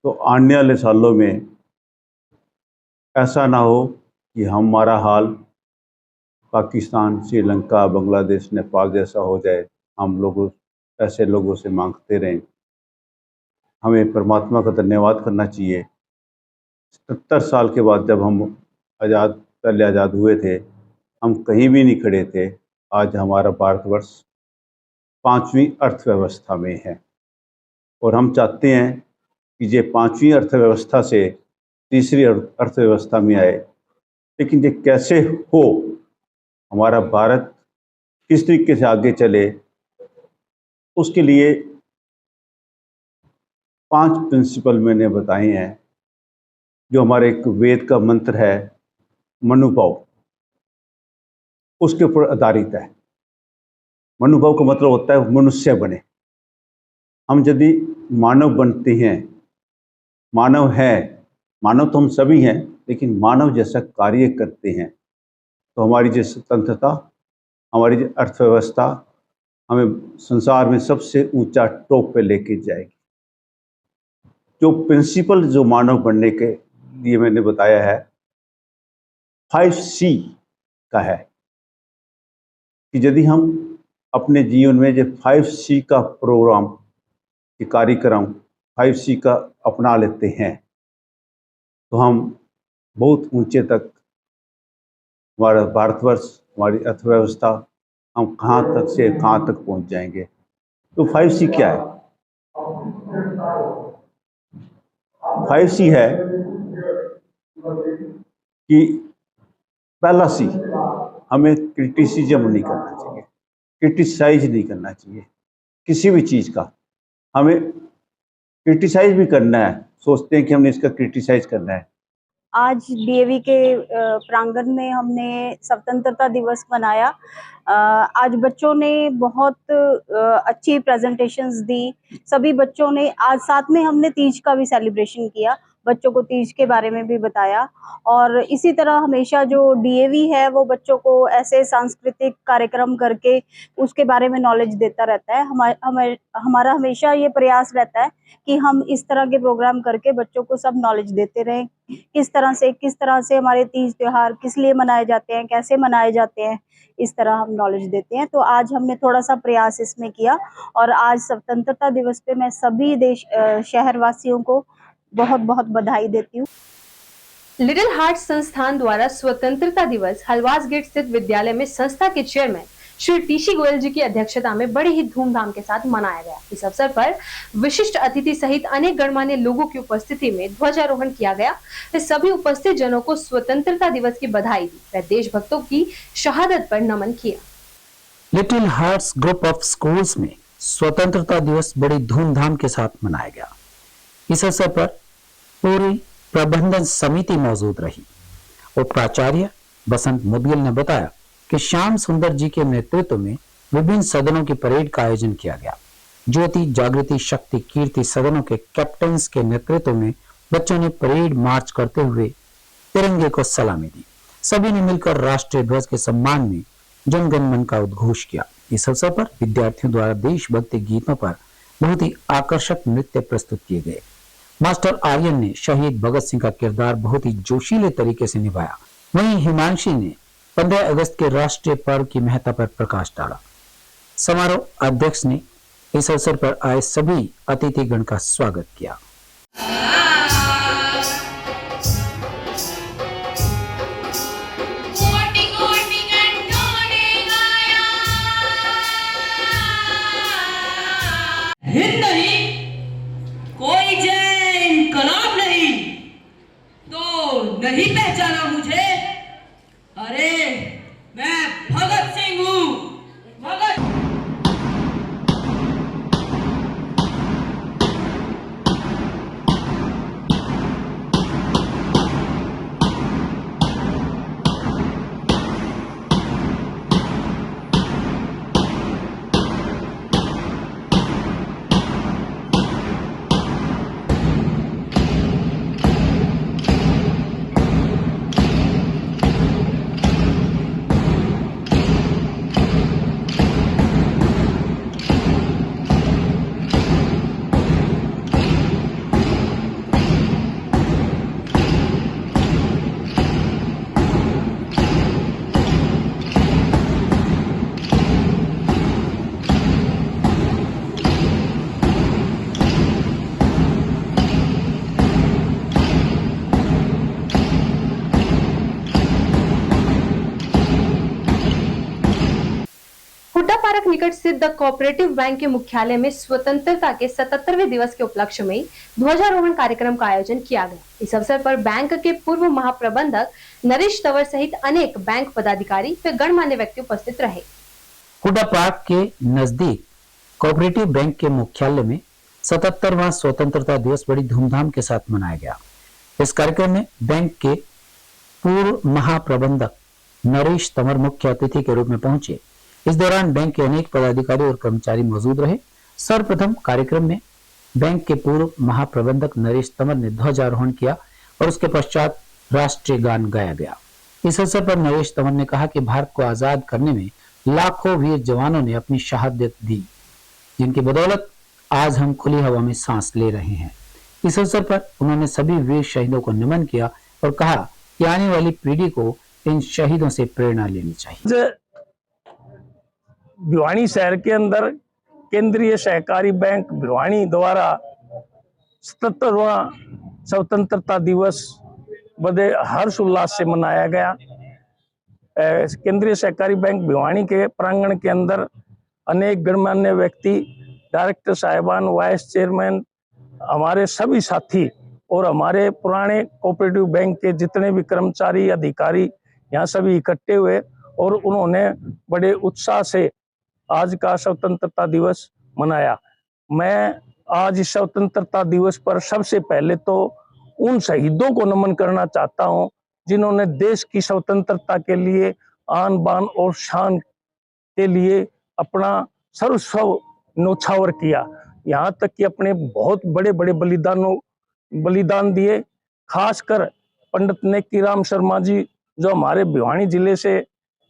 [SPEAKER 12] तो आने वाले सालों में ऐसा ना हो कि हमारा हाल पाकिस्तान, श्रीलंका, बांग्लादेश, नेपाल जैसा हो जाए, हम लोग ऐसे लोगों से मांगते रहें। हमें परमात्मा का धन्यवाद करना चाहिए। 77 साल के बाद जब हम पहले आज़ाद हुए थे, हम कहीं भी नहीं खड़े थे। आज हमारा भारतवर्ष 5वीं अर्थव्यवस्था में है और हम चाहते हैं कि ये 5वीं अर्थव्यवस्था से तीसरी अर्थव्यवस्था में आए। लेकिन ये कैसे हो, हमारा भारत किस तरीके से आगे चले, उसके लिए 5 प्रिंसिपल मैंने बताए हैं, जो हमारे एक वेद का मंत्र है, मनुभाव, उसके ऊपर आधारित है। मनुभाव का मतलब होता है मनुष्य बने। हम यदि मानव बनते हैं, मानव है, मानव तो हम सभी हैं, लेकिन मानव जैसा कार्य करते हैं, तो हमारी जो स्वतंत्रता, हमारी जो अर्थव्यवस्था हमें संसार में सबसे ऊंचा टॉप पे लेके जाएगी। जो प्रिंसिपल जो मानव बनने के लिए मैंने बताया है, 5C का है कि यदि हम अपने जीवन में जो 5C का प्रोग्राम, कि कार्यक्रम 5C का अपना लेते हैं, तो हम बहुत ऊंचे तक, हमारा भारतवर्ष, हमारी अर्थव्यवस्था, हम कहाँ तक से कहाँ तक पहुँच जाएंगे। तो 5C क्या है? 5C है कि पहला C, हमें क्रिटिसिज्म नहीं करना चाहिए, क्रिटिसाइज नहीं करना चाहिए किसी भी चीज़ का। हमें क्रिटिसाइज भी करना है, सोचते हैं कि हमने इसका क्रिटिसाइज करना है।
[SPEAKER 13] आज डीएवी के प्रांगण में हमने स्वतंत्रता दिवस मनाया। आज बच्चों ने बहुत अच्छी प्रेजेंटेशंस दी। सभी बच्चों ने, आज साथ में हमने तीज का भी सेलिब्रेशन किया, बच्चों को तीज के बारे में भी बताया। और इसी तरह हमेशा जो डीएवी है वो बच्चों को ऐसे सांस्कृतिक कार्यक्रम करके उसके बारे में नॉलेज देता रहता है। हमारा हमेशा ये प्रयास रहता है कि हम इस तरह के प्रोग्राम करके बच्चों को सब नॉलेज देते रहें, किस तरह से हमारे तीज त्योहार किस लिए मनाए जाते हैं, कैसे मनाए जाते हैं, इस तरह हम नॉलेज देते हैं। तो आज हमने थोड़ा सा प्रयास इसमें किया और आज स्वतंत्रता दिवस पे मैं सभी शहरवासियों को बहुत बहुत बधाई देती हूँ।
[SPEAKER 1] लिटिल हार्ट संस्थान द्वारा स्वतंत्रता दिवस हलवास गेट स्थित विद्यालय में संस्था के चेयरमैन श्री टीसी गोयल जी की अध्यक्षता में बड़े ही धूमधाम के साथ मनाया गया। इस अवसर पर विशिष्ट अतिथि सहित अनेक गणमान्य लोगों की उपस्थिति में ध्वजारोहण किया गया। इस सभी उपस्थित जनों को स्वतंत्रता दिवस की बधाई दी व देशभक्तों की शहादत पर नमन किया।
[SPEAKER 2] Little hearts group of schools में स्वतंत्रता दिवस बड़ी धूमधाम के साथ मनाया गया। इस अवसर पर पूरी प्रबंधन समिति मौजूद रही और प्राचार्य बसंत मुदगिल ने बताया कि श्याम सुंदर जी के नेतृत्व में विभिन्न सदनों की परेड का आयोजन किया गया। ज्योति, जागृति, शक्ति, कीर्ति सदनों के कैप्टन्स के नेतृत्व में बच्चों ने परेड मार्च करते हुए तिरंगे को सलामी दी। सभी ने मिलकर राष्ट्रीय ध्वज के सम्मान में जन गण मन का उद्घोष किया। इस अवसर पर विद्यार्थियों द्वारा देशभक्ति गीतों पर बहुत ही आकर्षक नृत्य प्रस्तुत किए गए। मास्टर आर्यन ने शहीद भगत सिंह का किरदार बहुत ही जोशीले तरीके से निभाया। वहीं हिमांशी ने 15 अगस्त के राष्ट्रीय पर्व की महत्ता पर प्रकाश डाला। समारोह अध्यक्ष ने इस अवसर पर आए सभी अतिथिगण का स्वागत किया।
[SPEAKER 14] हिंद नहीं, कोई जय इनकलाब नहीं, तो नहीं पहचाना मुझे? अरे मैं भगत सिंह हूँ, भगत।
[SPEAKER 1] हुड्डा पार्क निकट स्थित द कोऑपरेटिव बैंक के मुख्यालय में स्वतंत्रता के 77वें दिवस के उपलक्ष्य में ध्वजारोहण कार्यक्रम का आयोजन किया गया। इस अवसर पर बैंक के पूर्व महाप्रबंधक नरेश तंवर सहित अनेक बैंक पदाधिकारी व गणमान्य व्यक्ति उपस्थित रहे।
[SPEAKER 2] हुड्डा पार्क के नजदीक कोऑपरेटिव बैंक के मुख्यालय में 77वां स्वतंत्रता दिवस बड़ी धूमधाम के साथ मनाया गया। इस कार्यक्रम में बैंक के पूर्व महाप्रबंधक नरेश तंवर मुख्य अतिथि के रूप में पहुंचे। इस दौरान बैंक के अनेक पदाधिकारी और कर्मचारी मौजूद रहे। सर्वप्रथम कार्यक्रम में बैंक के पूर्व महाप्रबंधक नरेश तंवर ने ध्वजारोहण किया और उसके पश्चात राष्ट्रीय गान गाया गया। इस अवसर पर नरेश तंवर ने कहा कि भारत को आजाद करने में लाखों वीर जवानों ने अपनी शहादत दी, जिनकी बदौलत आज हम खुली हवा में सांस ले रहे हैं। इस अवसर पर उन्होंने सभी वीर शहीदों को नमन किया और कहा कि आने वाली पीढ़ी को इन शहीदों से प्रेरणा लेनी चाहिए।
[SPEAKER 15] भिवानी शहर के अंदर केंद्रीय सहकारी बैंक भिवानी द्वारा 77वां स्वतंत्रता दिवस बड़े हर्ष उल्लास से मनाया गया। केंद्रीय सहकारी बैंक भिवानी के प्रांगण के अंदर अनेक गणमान्य व्यक्ति, डायरेक्टर साहिबान, वाइस चेयरमैन, हमारे सभी साथी और हमारे पुराने कोऑपरेटिव बैंक के जितने भी कर्मचारी, अधिकारी यहाँ सभी इकट्ठे हुए और उन्होंने बड़े उत्साह से आज का स्वतंत्रता दिवस मनाया। मैं आज इस स्वतंत्रता दिवस पर सबसे पहले तो उन शहीदों को नमन करना चाहता हूं जिन्होंने देश की स्वतंत्रता के लिए आन बान और शान के लिए अपना सर्वस्व न्योछावर किया। यहाँ तक कि अपने बहुत बड़े बड़े बलिदान दिए। खासकर पंडित नेकीराम शर्मा जी जो हमारे भिवानी जिले से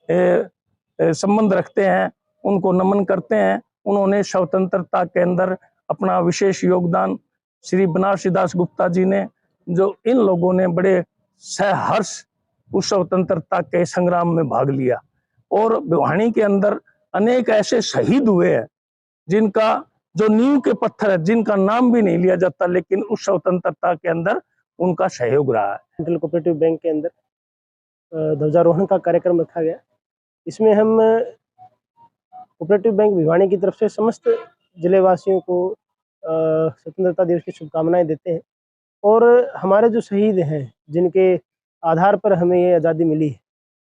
[SPEAKER 15] संबंध रखते हैं, उनको नमन करते हैं। उन्होंने स्वतंत्रता के अंदर अपना विशेष योगदान, श्री बनारसी दास गुप्ता जी ने, जो इन लोगों ने बड़े सहर्ष उस स्वतंत्रता के संग्राम में भाग लिया। और भिवानी के अंदर अनेक ऐसे शहीद हुए हैं जिनका जो नींव के पत्थर है, जिनका नाम भी नहीं लिया जाता, लेकिन उस स्वतंत्रता के अंदर उनका सहयोग रहा है।
[SPEAKER 16] सेंट्रल कोऑपरेटिव बैंक के अंदर ध्वजारोहण का कार्यक्रम रखा गया। इसमें हम कोऑपरेटिव बैंक भिवानी की तरफ से समस्त जिलेवासियों को स्वतंत्रता दिवस की शुभकामनाएं देते हैं और हमारे जो शहीद हैं, जिनके आधार पर हमें ये आज़ादी मिली है,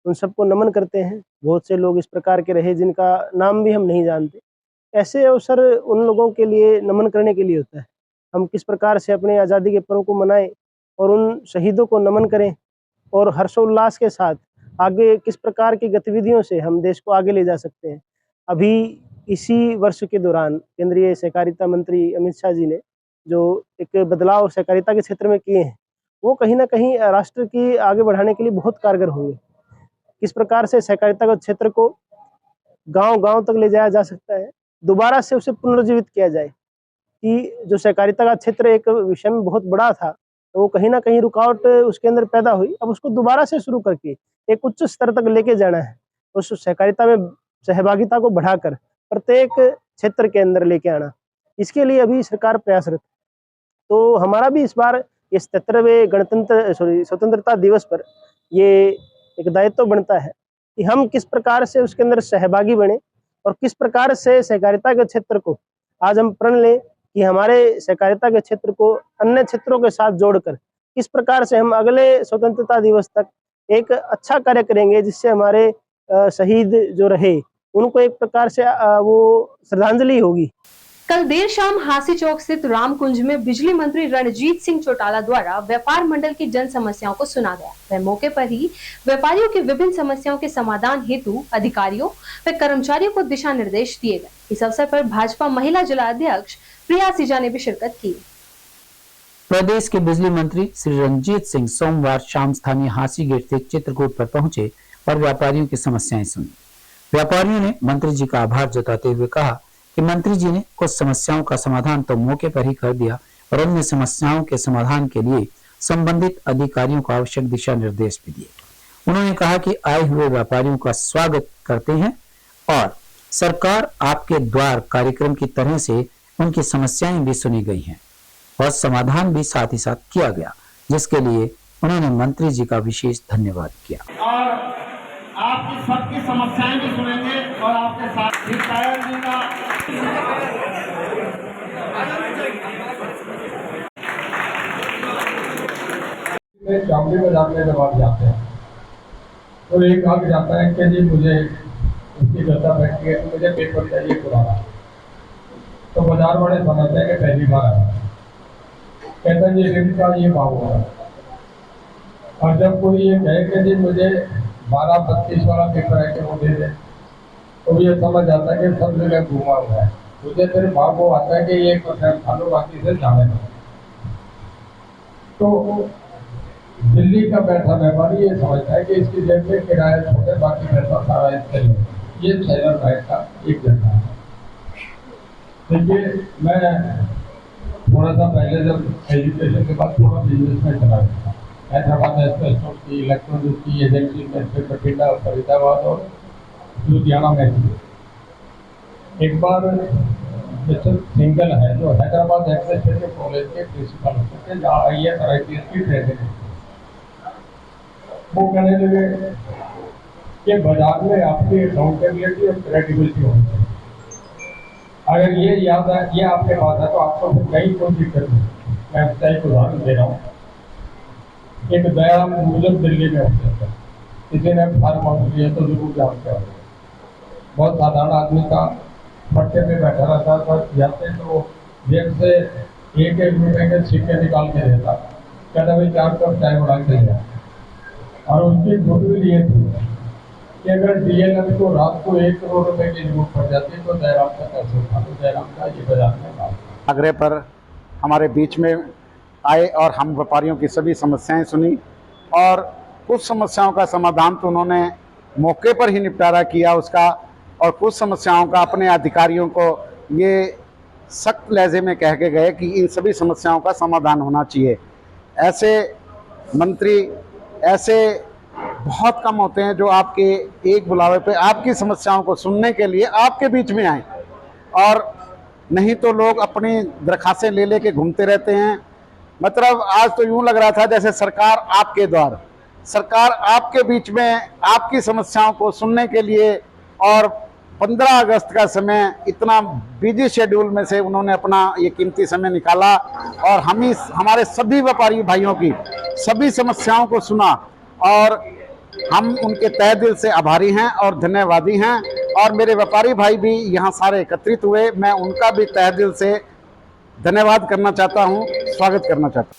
[SPEAKER 16] उन सबको नमन करते हैं। बहुत से लोग इस प्रकार के रहे जिनका नाम भी हम नहीं जानते। ऐसे अवसर उन लोगों के लिए नमन करने के लिए होता है। हम किस प्रकार से अपने आज़ादी के पर्व को मनाएं और उन शहीदों को नमन करें और हर्षोल्लास के साथ आगे किस प्रकार की गतिविधियों से हम देश को आगे ले जा सकते हैं। अभी इसी वर्ष के दौरान केंद्रीय सहकारिता मंत्री अमित शाह जी ने जो एक बदलाव सहकारिता के क्षेत्र में किए हैं, वो कहीं ना कहीं राष्ट्र की आगे बढ़ाने के लिए बहुत कारगर होंगे। किस प्रकार से सहकारिता के क्षेत्र को गांव-गांव तक ले जाया जा सकता है, दोबारा से उसे पुनर्जीवित किया जाए कि जो सहकारिता का क्षेत्र एक विषय में बहुत बड़ा था, तो वो कहीं ना कहीं रुकावट उसके अंदर पैदा हुई। अब उसको दोबारा से शुरू करके एक उच्च स्तर तक लेके जाना है, उस सहकारिता में सहभागिता को बढ़ाकर प्रत्येक क्षेत्र के अंदर लेके आना, इसके लिए अभी सरकार प्रयासरत। तो हमारा भी इस बार ये 77वें स्वतंत्रता दिवस पर ये एक दायित्व बनता है कि हम किस प्रकार से उसके अंदर सहभागी बने और किस प्रकार से सहकारिता के क्षेत्र को आज हम प्रण लें कि हमारे सहकारिता के क्षेत्र को अन्य क्षेत्रों के साथ जोड़कर किस प्रकार से हम अगले स्वतंत्रता दिवस तक एक अच्छा कार्य करेंगे, जिससे हमारे शहीद जो रहे उनको एक प्रकार से वो श्रद्धांजलि होगी।
[SPEAKER 1] कल देर शाम हांसी चौक स्थित रामकुंज में बिजली मंत्री रणजीत सिंह चौटाला द्वारा व्यापार मंडल की जन समस्याओं को सुना गया। वह मौके पर ही व्यापारियों की विभिन्न समस्याओं के समाधान हेतु अधिकारियों व कर्मचारियों को दिशा निर्देश दिए गए। इस अवसर पर भाजपा महिला जिला अध्यक्ष प्रिया सिजा ने भी शिरकत की।
[SPEAKER 2] प्रदेश के बिजली मंत्री श्री रणजीत सिंह सोमवार शाम स्थानीय हांसी गेट स्थित चित्रकूट पर पहुंचे और व्यापारियों की समस्याएं सुनी। व्यापारियों ने मंत्री जी का आभार जताते हुए कहा कि मंत्री जी ने कुछ समस्याओं का समाधान तो मौके पर ही कर दिया और अन्य समस्याओं के समाधान के लिए संबंधित अधिकारियों को आवश्यक दिशा निर्देश भी दिए। उन्होंने कहा कि आए हुए व्यापारियों का स्वागत करते हैं और सरकार आपके द्वार कार्यक्रम की तरह से उनकी समस्याएं भी सुनी गई हैं और समाधान भी साथ ही साथ किया गया, जिसके लिए उन्होंने मंत्री जी का विशेष धन्यवाद किया।
[SPEAKER 17] और आपकी सबकी समस्याएं भी सुनेंगे और आपके साथ जी का
[SPEAKER 5] चौकी में जाते हैं, जब आप जाते हैं तो एक आगे जाता है कि जी मुझे उसकी गद्दा बैठ के मुझे पेपर चाहिए पुराना, तो बाजार वाले समझते हैं कि पहली बार आया, कहता है ये का ये भाव होगा। और जब कोई ये कहे कि जी मुझे 12-32 वाला पेपर है कि वो दे दे, तो ये समझ आता है कि सब जगह घूमा हुआ है। मुझे फिर भाव वो आता है कि ये 1% खा लो, बाकी से जाने दो। तो दिल्ली का बैठा व्यापारी ये समझता है कि इसकी जेब में किराया छोड़े, बाकी पैसा सारा इसके लिए। ये शहर राइट का एक जगह है। देखिए, मैं थोड़ा सा पहले जब एजुकेशन के बाद थोड़ा बिजनेस में चला गया, हैदराबाद एस्पेस्टोस की, इलेक्ट्रॉनिक्स की एजेंसी में से बठिंडा, फरीदाबाद और लुधियाना में थी। एक बार मिस्टर सिंगल है जो हैदराबाद एग्रीकल्चर कॉलेज के प्रिंसिपल होते थे, जहाँ IAS और IPS की ट्रेनिंग है, वो कहने लगे कि बाजार में आपकी अकाउंटेबिलिटी और क्रेडिबिलिटी होनी चाहिए। अगर ये याद है, ये आपके पास है, तो आपको फिर कहीं कोई दिक्कत नहीं। मैं इसका एक उदाहरण दे रहा हूँ। एक दयाराम मुजब दिल्ली में होते थे, किसी ने फार्म हाउस लिया तो जरूर जानते हो, बहुत साधारण आदमी का, पट्टे पे बैठा रहता था, जाते तो जेब से 1-1 रुपए के सिक्के निकाल के देता, कहता भाई 4 कप चाय बना के लिया। और उसकी गुडविल ये थी कि अगर DLM को रात को 1 करोड़ रुपए की जरूरत पड़ जाती तो जयराम का कैसे उठा, तो जयराम का ये बाजार में
[SPEAKER 18] आग्रह पर हमारे बीच में आए और हम व्यापारियों की सभी समस्याएं सुनी और कुछ समस्याओं का समाधान तो उन्होंने मौके पर ही निपटारा किया उसका, और कुछ समस्याओं का अपने अधिकारियों को ये सख्त लहजे में कह के गए कि इन सभी समस्याओं का समाधान होना चाहिए। ऐसे मंत्री ऐसे बहुत कम होते हैं जो आपके एक बुलावे पे आपकी समस्याओं को सुनने के लिए आपके बीच में आए, और नहीं तो लोग अपनी दरखास्तें ले लेके घूमते रहते हैं। मतलब आज तो यूँ लग रहा था जैसे सरकार आपके द्वार, सरकार आपके बीच में आपकी समस्याओं को सुनने के लिए, और 15 अगस्त का समय इतना बिजी शेड्यूल में से उन्होंने अपना ये कीमती समय निकाला और हमारे सभी व्यापारी भाइयों की सभी समस्याओं को सुना, और हम उनके तहे दिल से आभारी हैं और धन्यवादी हैं। और मेरे व्यापारी भाई भी यहाँ सारे एकत्रित हुए, मैं उनका भी तहे दिल से धन्यवाद करना चाहता हूँ, स्वागत करना चाहता हूँ।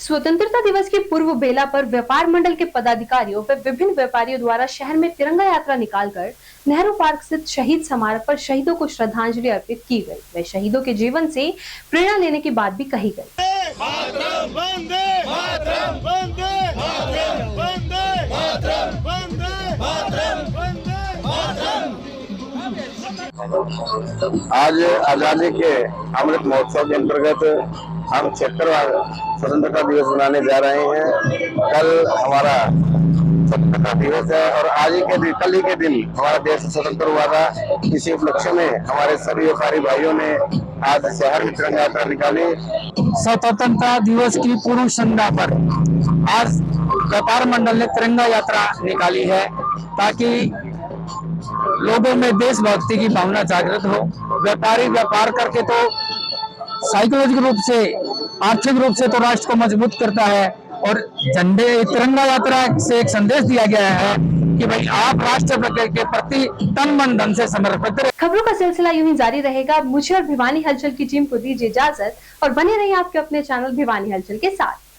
[SPEAKER 1] स्वतंत्रता दिवस की पूर्व बेला पर व्यापार मंडल के पदाधिकारियों व विभिन्न व्यापारियों द्वारा शहर में तिरंगा यात्रा निकालकर नेहरू पार्क स्थित शहीद स्मारक पर शहीदों को श्रद्धांजलि अर्पित की गई। वे शहीदों के जीवन से प्रेरणा लेने की बात भी कही गई।
[SPEAKER 19] आज आजादी के अमृत महोत्सव के अंतर्गत हम 76वां स्वतंत्रता दिवस मनाने जा रहे हैं। कल हमारा स्वतंत्रता दिवस है और आज ही के दिन, कल ही के दिन हमारा देश स्वतंत्र हुआ था। इसी उपलक्ष्य में हमारे सभी व्यापारी भाइयों ने आज शहर में तिरंगा यात्रा निकाली।
[SPEAKER 15] स्वतंत्रता दिवस की पूर्व संध्या पर आज व्यापार मंडल ने तिरंगा यात्रा निकाली है ताकि लोगों में देशभक्ति की भावना जागृत हो। व्यापारी व्यापार करके तो साइकोलॉजिकल रूप से, आर्थिक रूप से तो राष्ट्र को मजबूत करता है और झंडे तिरंगा यात्रा से एक संदेश दिया गया है कि भाई आप राष्ट्र के प्रति तन मन धन से समर्पित रहे।
[SPEAKER 1] खबरों का सिलसिला यूं ही जारी रहेगा। मुझे और भिवानी हलचल की टीम को दीजिए इजाजत और बने रहिए आपके अपने चैनल भिवानी हलचल के साथ।